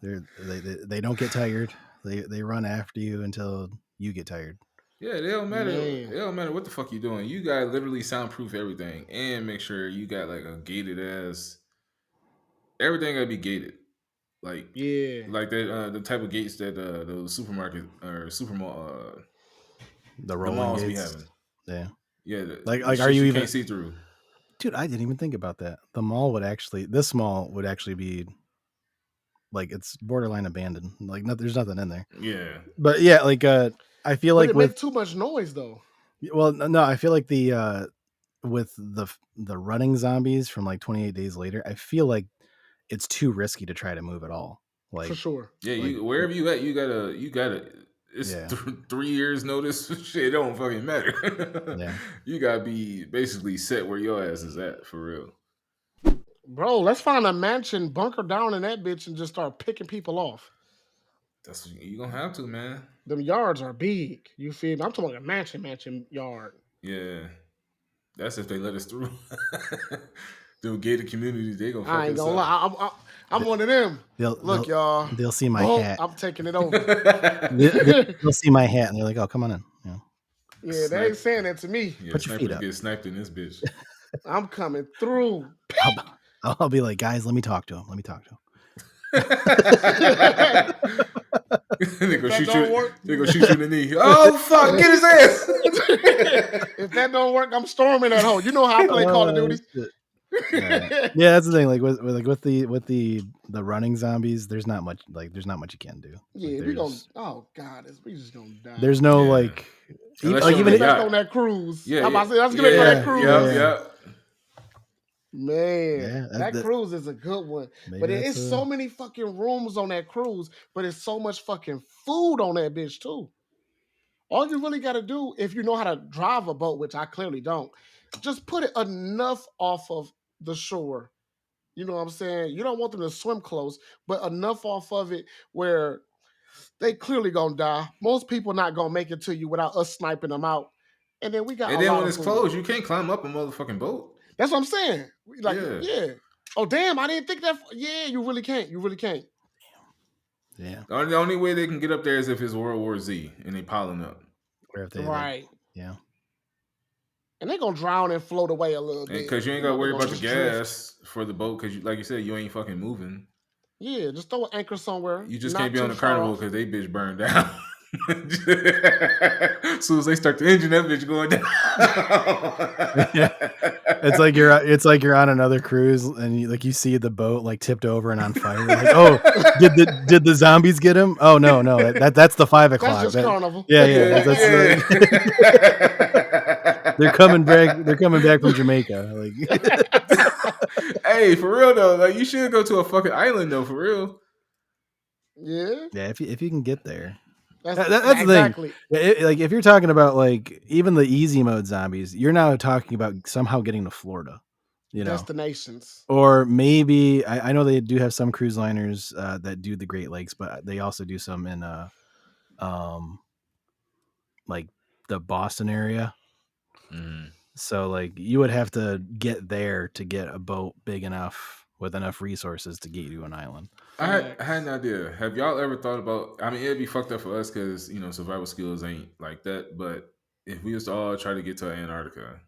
They don't get tired. They run after you until you get tired. Yeah, they don't matter. Man. It don't matter what the fuck you doing. You gotta literally soundproof everything and make sure you got like a gated ass. Everything gotta be gated. Like Yeah. like that the type of gates that those supermarket or supermall The rolling malls be gates. having. Yeah. Yeah. Like shit are you even can't see through? Dude, I didn't even think about that. This mall would actually be like it's borderline abandoned. Like there's nothing in there. Yeah. But yeah, like I feel But like it with make too much noise though. well no, I feel like the with the running zombies from like 28 Days Later, I feel like it's too risky to try to move at all. Like For sure. Yeah, like, you wherever you at, you gotta it's Yeah. 3 years notice. Shit, it don't fucking matter. Yeah. You gotta be basically set where your ass is at for real. Bro, let's find a mansion, bunker down in that bitch, and just start picking people off. That's what you gonna have to, man. Them yards are big. You feel me? I'm talking about a mansion yard. Yeah, that's if they let us through. Them gated communities, they gonna fuck I ain't us gonna up. lie. I'm one of them. Look, y'all. They'll see my Oh, hat. I'm taking it over. They'll see my hat and they're like, "Oh, come on in." Yeah. Yeah, they ain't saying that to me. Yeah, Put your feet snipers up. get sniped in this bitch. I'm coming through. I'll be like, "Guys, let me talk to him. Let me talk to him." They go That shoot don't you. work. They go shoot you in the knee. Oh fuck! Get his ass. If that don't work, I'm storming that hole. You know how I play Call of Duty. Yeah, that's the thing. Like with the running zombies, there's not much you can do. Yeah, Like, we gonna. Oh God, we just gonna die. There's no Yeah. like. Unless Like you're even on a back yacht. on that cruise. Yeah, I'm about to say, let's get yeah, back on that cruise. Yeah. Man, Yeah, that cruise is a good one. But it's so many fucking rooms on that cruise, but it's so much fucking food on that bitch too. All you really got to do, if you know how to drive a boat, which I clearly don't, just put it enough off of the shore. You know what I'm saying? You don't want them to swim close, but enough off of it where they clearly gonna die. Most people not gonna make it to you without us sniping them out. And then we got. And a then lot when of it's food. closed, you can't climb up a motherfucking boat. That's what I'm saying. Like, Yeah. Oh damn! I didn't think that. Yeah, you really can't. You really can't. Yeah. The only way they can get up there is if it's World War Z and they piling up. Or if they Right. yeah. And they're gonna drown and float away a little bit. Because you ain't got to worry about the just drift. gas for the boat. Because, like you said, you ain't fucking moving. Yeah, just throw an anchor somewhere. You just not can't be on too the far carnival off. because they bitch burned down. As soon as they start the engine, that bitch going down. It's like you're on another cruise and you see the boat like tipped over and on fire. Like, oh, did the zombies get him? Oh no, that's the 5 o'clock. That's just carnival. Yeah. They're coming back from Jamaica. Like, Hey, for real though, like you should go to a fucking island though, for real. Yeah. yeah, if you can get there. That's That's exactly. the thing. Like if you're talking about like even the easy mode zombies, you're now talking about somehow getting to Florida, you know, Destinations. or maybe I know they do have some cruise liners that do the Great Lakes, but they also do some in like the Boston area. So like you would have to get there to get a boat big enough with enough resources to get you to an island. I had an idea. Have y'all ever thought about? I mean, it'd be fucked up for us because survival skills ain't like that. But if we was to all try to get to Antarctica,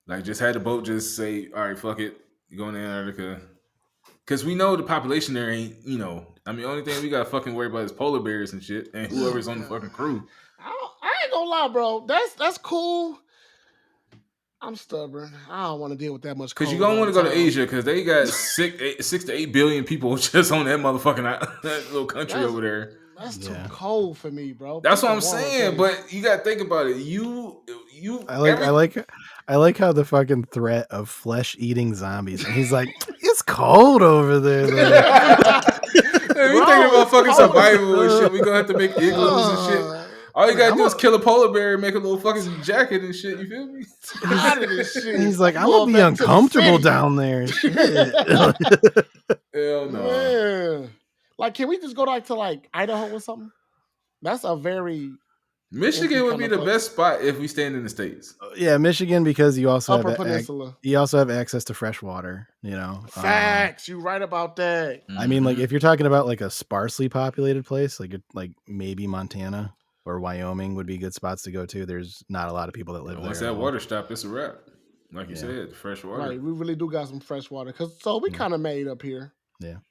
like just had the boat just say, "All right, fuck it, you going to Antarctica," because we know the population there ain't. I mean, the only thing we got to fucking worry about is polar bears and shit, and whoever's on the fucking crew. I ain't gonna lie, bro. That's cool. I'm stubborn. I don't want to deal with that much. Because you don't want to go to Asia because they got 6 to 8 billion people just on that motherfucking that little country over there. That's too Yeah. cold for me, bro. That's Pick what a I'm warmer saying. place. But you gotta think about it. You I like how the fucking threat of flesh eating zombies, and he's like, it's cold over there though. Hey, we Bro, thinking about it's fucking cold. survival and shit. We gonna have to make igloos and shit. All you Like, gotta I'm do is a- kill a polar bear and make a little fucking jacket and shit. You feel me? Tired of this shit. He's like, I'm gonna going be back to the uncomfortable city. down there. Shit. Hell no. Man. Like, can we just go to like Idaho or something? That's a very Michigan would be kinda the place. best spot if we stand in the States. Yeah, Michigan, because you also Upper have Peninsula. you also have access to fresh water. You know, Facts. You right about that. I mean, like Mhm. if you're talking about like a sparsely populated place, like maybe Montana or Wyoming would be good spots to go to. There's not a lot of people that live And there. once at that all. water stopped, it's a wrap. Like you Yeah. said, fresh water. Right. We really do got some fresh water. So we Yeah. kind of made up here. Yeah, And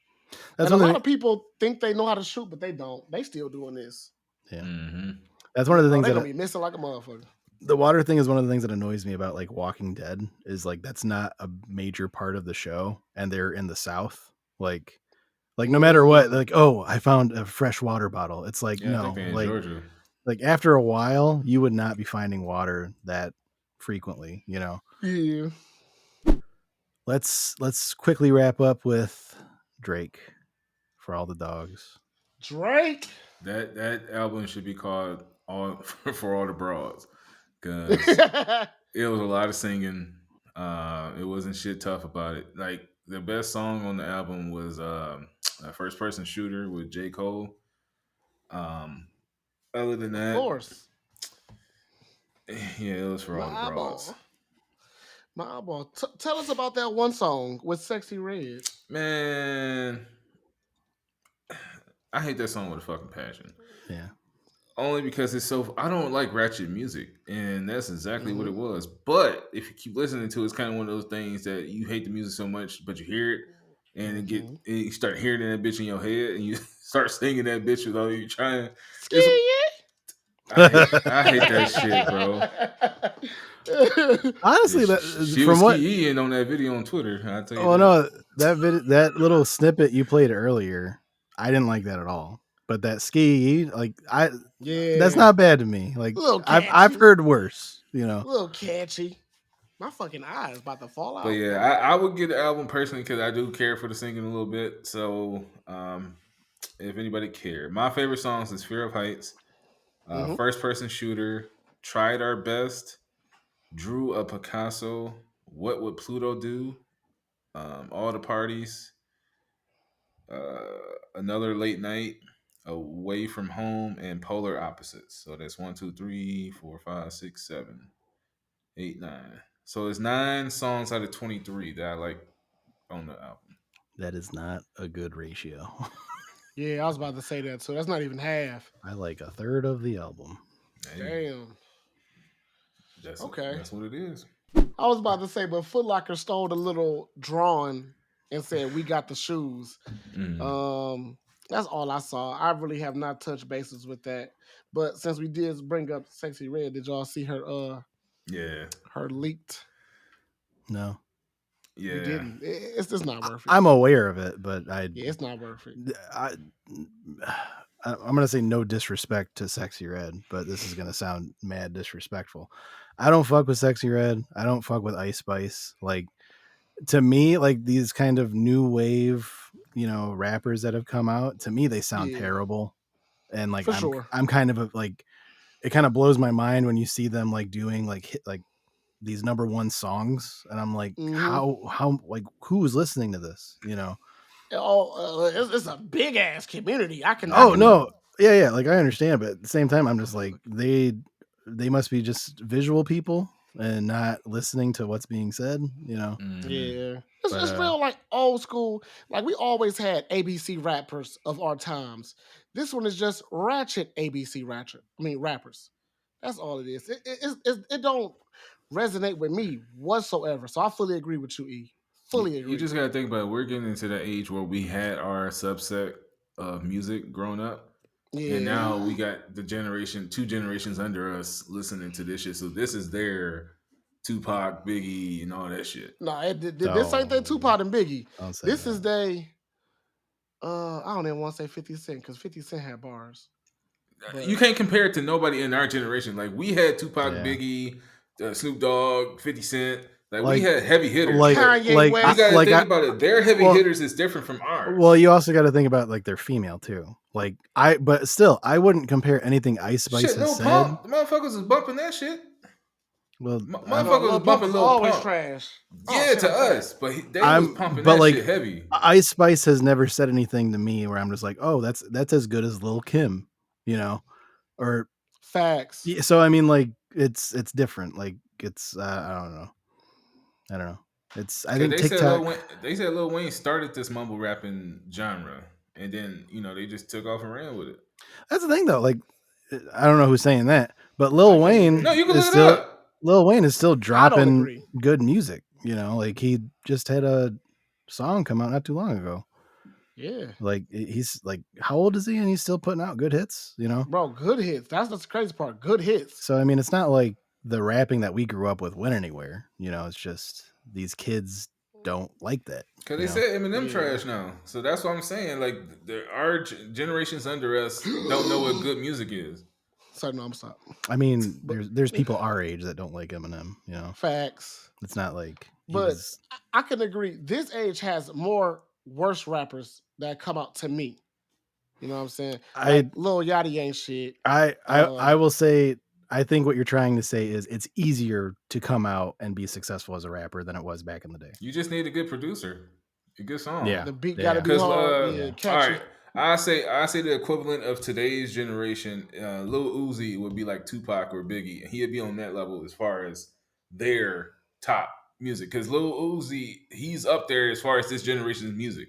that's a one lot of of people think they know how to shoot, but they don't. They still doing this. yeah. Mm-hmm. That's one of the things They're that gonna be missing like a motherfucker. the water thing is one of the things that annoys me about like Walking Dead is like that's not a major part of the show, and they're in the South. Like no matter what, like, oh, I found a fresh water bottle. It's like Yeah, I no, think they're in like Georgia. like after a while, you would not be finding water that frequently. You know. Yeah. Let's quickly wrap up with Drake for all the dogs. Drake. That album should be called "All for All the Broads" because it was a lot of singing. It wasn't shit tough about it. Like the best song on the album was a First Person Shooter with J. Cole. Other than that, Of course. yeah, it was for all the broads. My eyeball. Tell us about that one song with Sexy Red. Man, I hate that song with a fucking passion. Yeah. Only because it's so I don't like ratchet music, and that's exactly what it was. But if you keep listening to it, it's kind of one of those things that you hate the music so much, but you hear it, and you start hearing that bitch in your head, and you start singing that bitch without you trying. I hate that shit, bro. Honestly, that She from was what skiing on that video on Twitter. I'll tell you oh that. no, that little snippet you played earlier, I didn't like that at all. But that ski, like that's not bad to me. Like I've heard worse, you know. A little catchy. My fucking eye is about to fall out. But yeah, I would get the album personally because I do care for the singing a little bit. So if anybody care, my favorite songs is "Fear of Heights," First Person Shooter, "Tried Our Best," "Drew a Picasso," "What Would Pluto Do," "All the Parties," "Another Late Night," "Away from Home," and "Polar Opposites." So that's 1, 2, 3, 4, 5, 6, 7, 8, 9. So it's 9 songs out of 23 that I like on the album. That is not a good ratio. Yeah, I was about to say that too. That's not even half. I like a third of the album. Hey, Damn. that's Okay. That's what it is. I was about to say, but Foot Locker stole a little drawing and said, "We got the shoes." That's all I saw. I really have not touched bases with that. But since we did bring up Sexy Red, did y'all see her? Her leaked. No. Yeah, you didn't. It's just not worth it. I'm aware of it, but it's not worth it. I'm gonna say no disrespect to Sexy Red, but this is gonna sound mad disrespectful. I don't fuck with Sexy Red. I don't fuck with Ice Spice. Like to me, like these kind of new wave, rappers that have come out, to me they sound terrible. And like I'm kind of like it kind of blows my mind when you see them like doing like these number one songs, and I'm like, how like who's listening to this? It's a big ass community. I can. No, yeah. Like I understand, but at the same time, I'm just like they must be just visual people and not listening to what's being said. Yeah, it's real like old school. Like we always had ABC rappers of our times. This one is just ratchet ABC rappers. That's all it is. It don't resonate with me whatsoever. So I fully agree with you, E. Fully agree. You just gotta think about it. We're getting into the age where we had our subset of music growing up. Yeah. And now we got the 2 generations under us listening to this shit. So this is their Tupac, Biggie, and all that shit. No, this ain't their Tupac and Biggie. This is they I don't even want to say 50 Cent because 50 Cent had bars. But You can't compare it to nobody in our generation. Like we had Tupac, Yeah. Biggie, Snoop Dogg, 50 Cent. Like we Like, had heavy hitters, like, but Kanye like, you got West. to like, think about it. Their heavy well, hitters is different from well, ours. you also got to think about like they're female too. Like but still, I wouldn't compare anything Ice Spice Shit, has Lil said. Pump, the motherfuckers was bumping that shit. Well, No, Motherfuckers was Lil Pump bumping was Lil always Pump. trash. Oh Yeah, shit, to I'm fat. us, but they was pumping but that like shit heavy. Ice Spice has never said anything to me where I'm just like, oh, that's as good as Lil Kim, you know, or Facts. so. I mean, like it's different. Like it's I don't know. It's I Cause think TikTok. They said Lil Wayne started this mumble rapping genre, and then they just took off and ran with it. That's the thing though. Like I don't know who's saying that, but I can't agree. No, you can look it up. Lil Wayne is still I don't dropping agree. good music. You know, like he just had a song come out not too long ago. Yeah, Like he's like, how old is he? And he's still putting out good hits. You know. bro, good hits. That's the crazy part. Good hits. So I mean, it's not like the rapping that we grew up with went anywhere. You know, it's just these kids don't like that. Cause You they know? said Eminem Yeah. trash now, so that's what I'm saying. Like our generations under us don't know what good music is. Sorry, no, I'm sorry. I mean, there's people our age that don't like Eminem. You know, Facts. it's not like he But was. I can agree. This age has more worse rappers that come out to me. You know what I'm saying? Like Lil Yachty ain't shit. I will say, I think what you're trying to say is it's easier to come out and be successful as a rapper than it was back in the day. You just need a good producer, a good song. Yeah. The beat Yeah. gotta be Because hard. Yeah, all catchy. right, I say the equivalent of today's generation. Lil Uzi would be like Tupac or Biggie, and he'd be on that level as far as their top music. Because Lil Uzi, he's up there as far as this generation's music.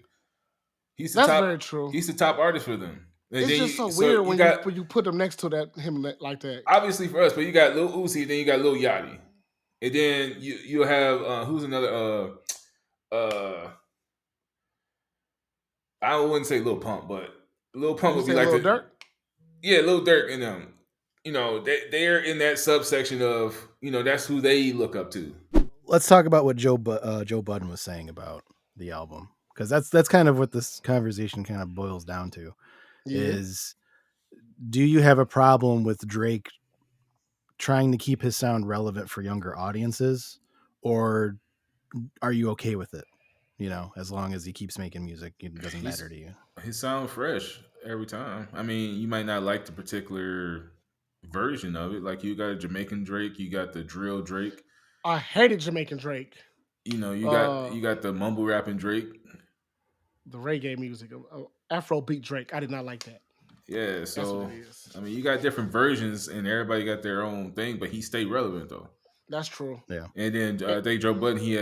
He's the That's top. very true. He's the top artist for them. And It's then just so weird when you put them next to him like that. obviously for us, but you got Lil Uzi, then you got Lil Yachty, and then you have who's another I wouldn't say Lil Pump, but Lil Pump You would be say like Lil Durk? Yeah, Lil Durk and them. They're in that subsection of that's who they look up to. Let's talk about what Joe Budden was saying about the album, because that's kind of what this conversation kind of boils down to. Yeah. Is do you have a problem with Drake trying to keep his sound relevant for younger audiences, or are you okay with it? You know, as long as he keeps making music, it doesn't matter to you. He sounds fresh every time. I mean, you might not like the particular version of it. Like you got a Jamaican Drake, you got the drill Drake. I hated Jamaican Drake. You got the mumble rapping Drake. The reggae music, Afrobeat Drake. I did not like that. Yeah, That's so what it is. I mean, you got different versions, and everybody got their own thing, but he stayed relevant though. That's true. Yeah. And then I think Joe Budden, he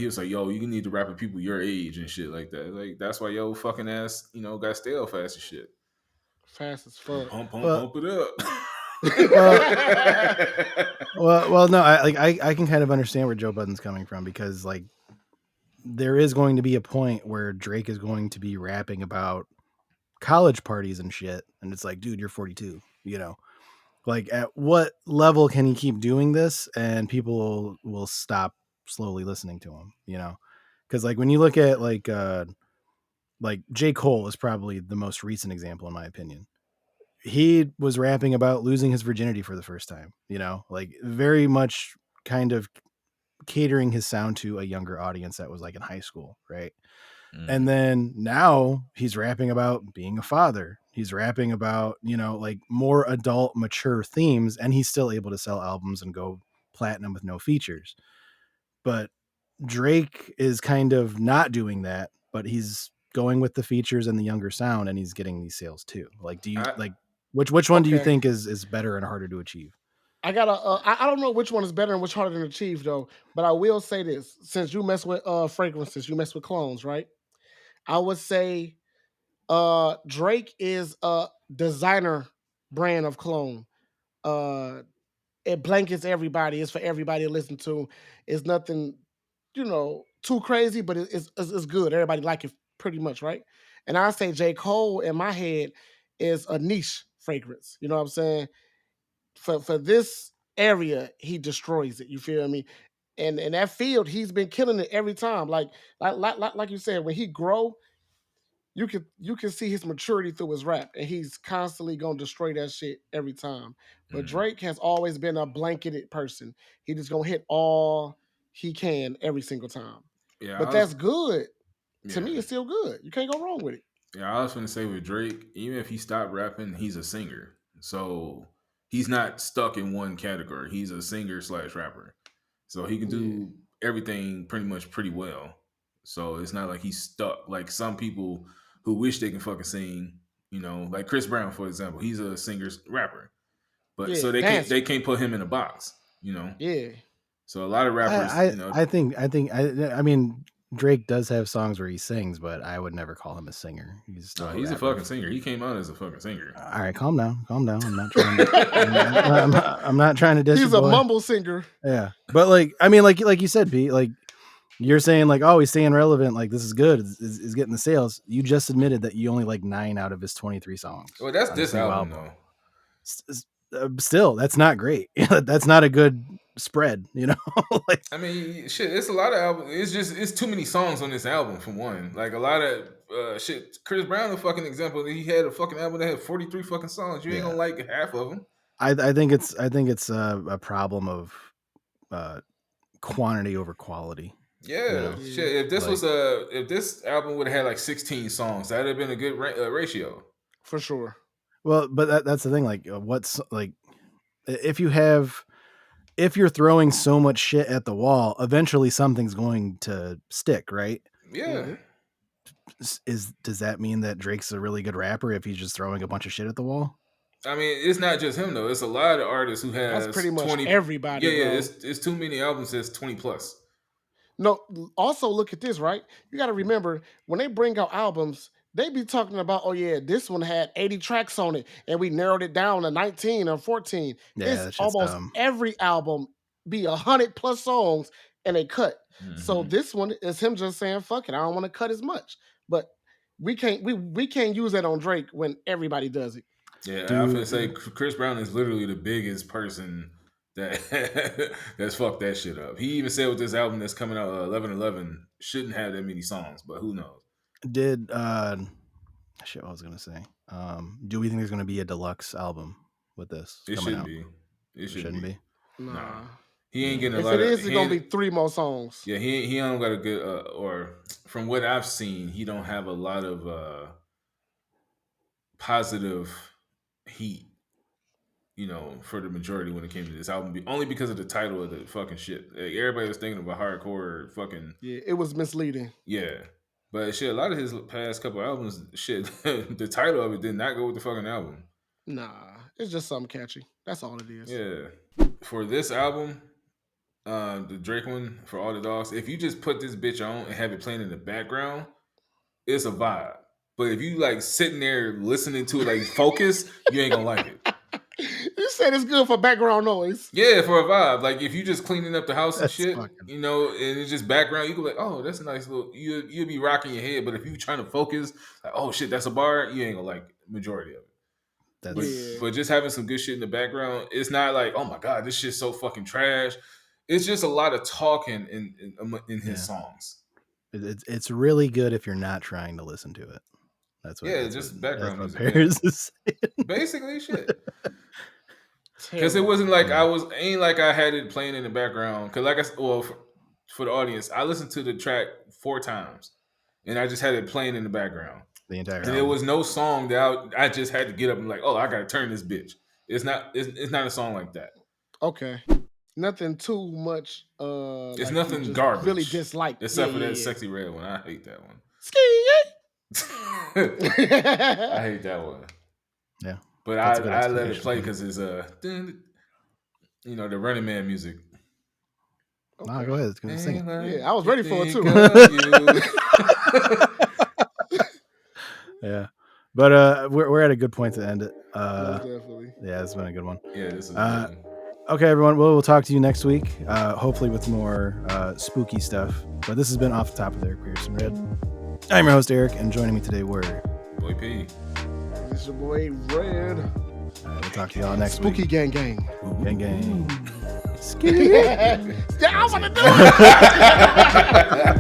was like, "Yo, you need to rap with people your age and shit like that." Like that's why yo fucking ass, got stale fast as shit. Fast as fuck. Pump it up. well, no, I can kind of understand where Joe Budden's coming from, because like there is going to be a point where Drake is going to be rapping about college parties and shit, and it's like, dude, you're 42, you know. Like, at what level can he keep doing this and people will stop slowly listening to him, you know? Because like when you look at like J. Cole is probably the most recent example in my opinion. He was rapping about losing his virginity for the first time, you know, like very much kind of catering his sound to a younger audience that was like in high school, right? And then now he's rapping about being a father. He's rapping about, like more adult, mature themes, and he's still able to sell albums and go platinum with no features. But Drake is kind of not doing that, but he's going with the features and the younger sound, and he's getting these sales too. Like, do you which one do you think is better and harder to achieve? I don't know which one is better and which harder to achieve though, but I will say this: since you mess with fragrances, you mess with clones, right? I would say Drake is a designer brand of clone. It blankets everybody. It's for everybody to listen to. It's nothing, too crazy, but it's good. Everybody like it pretty much, right? And I say J. Cole in my head is a niche fragrance. You know what I'm saying? For this area, he destroys it. You feel me? And in that field, he's been killing it every time. Like you said, when he grow, you can see his maturity through his rap, and he's constantly gonna destroy that shit every time. But Drake has always been a blanketed person. He just gonna hit all he can every single time. Yeah, But that's good. To yeah. me, it's still good. You can't go wrong with it. Yeah, I was going to say with Drake, even if he stopped rapping, he's a singer. So he's not stuck in one category. He's a singer / rapper. So he can do everything pretty well. So it's not like he's stuck. Like some people who wish they can fucking sing, you know, like Chris Brown, for example. He's a singer rapper. But so they can't put him in a box, you know? Yeah. So a lot of rappers, I mean, Drake does have songs where he sings, but I would never call him a singer. He's a fucking singer. He came out as a fucking singer. All right, calm down. I'm not trying. I'm not trying to diss. He's a mumble singer. Yeah, but like, I mean, like you said, Pete. Like you're saying, like, oh, he's staying relevant. Like this is good. Is getting the sales. You just admitted that you only like 9 out of his 23 songs. Well, that's this album though. Still, that's not great. That's not a good spread, you know. Like, I mean, shit, it's a lot of albums. It's too many songs on this album for one. Like a lot of shit. Chris Brown, a fucking example. He had a fucking album that had 43 fucking songs. You ain't gonna like half of them. I think it's a problem of quantity over quality. Yeah, you know? Shit. If this album would have had like 16 songs, that'd have been a good ratio for sure. Well, but that's the thing. Like, what's like, if you're throwing so much shit at the wall, eventually something's going to stick, right? Yeah. Does that mean that Drake's a really good rapper if he's just throwing a bunch of shit at the wall? I mean, it's not just him though. It's a lot of artists who has that's pretty much 20, everybody. Yeah. It's too many albums that's 20 plus. No. Also, look at this, right? You got to remember when they bring out albums. They be talking about, oh yeah, this one had 80 tracks on it, and we narrowed it down to 19 or 14. Yeah, it's almost every album be 100+ songs, and they cut. Mm-hmm. So this one is him just saying, "Fuck it, I don't want to cut as much." But we can't use that on Drake when everybody does it. Yeah, I was gonna say Chris Brown is literally the biggest person that's fucked that shit up. He even said with this album that's coming out 11/11 shouldn't have that many songs, but who knows. Did shit? What I was gonna say. Do we think there's gonna be a deluxe album with this? It shouldn't be. It shouldn't be. Nah. He ain't getting a if lot. If it is, it's gonna be 3 more songs. Yeah, he don't got a good or from what I've seen, he don't have a lot of positive heat. You know, for the majority when it came to this album, only because of the title of the fucking shit. Like, everybody was thinking about hardcore fucking. Yeah, it was misleading. Yeah. But shit, a lot of his past couple albums, shit, the title of it did not go with the fucking album. Nah, it's just something catchy. That's all it is. Yeah. For this album, the Drake one, For All the Dogs, if you just put this bitch on and have it playing in the background, it's a vibe. But if you like sitting there listening to it like focus, you ain't gonna like it. You said it's good for background noise. Yeah, for a vibe. Like if you just cleaning up the house and shit, you know, and it's just background, you can be like, oh, that's a nice little. You'll be rocking your head, but if you trying to focus, like, oh shit, that's a bar, you ain't gonna like majority of it. But just having some good shit in the background, it's not like, oh my god, this shit's so fucking trash. It's just a lot of talking in his songs. It's really good if you're not trying to listen to it. That's what. Just background music. Paris is basically shit. Because it wasn't like ain't like I had it playing in the background. Because for the audience, I listened to the track 4 times, and I just had it playing in the background the entire. And there was no song that I just had to get up and like, oh, I gotta turn this bitch. It's not a song like that. Okay, nothing too much. It's like nothing garbage. Really dislike, except for that Sexy Red one. I hate that one. I hate that one. Yeah. But I let it play because it's the Running Man music. Okay. No, go ahead. Sing it. Yeah, I was ready for it too. Yeah, but we're at a good point to end it. Definitely. Yeah, it's been a good one. Yeah, this is. Okay, everyone. We'll talk to you next week. Hopefully with more spooky stuff. But this has been Off the Top of the Eric Peterson Red. I'm your host Eric, and joining me today were Boy P. It's your boy Red. We'll talk to y'all next week. Spooky gang gang. Gang gang. Yeah, I want to do it.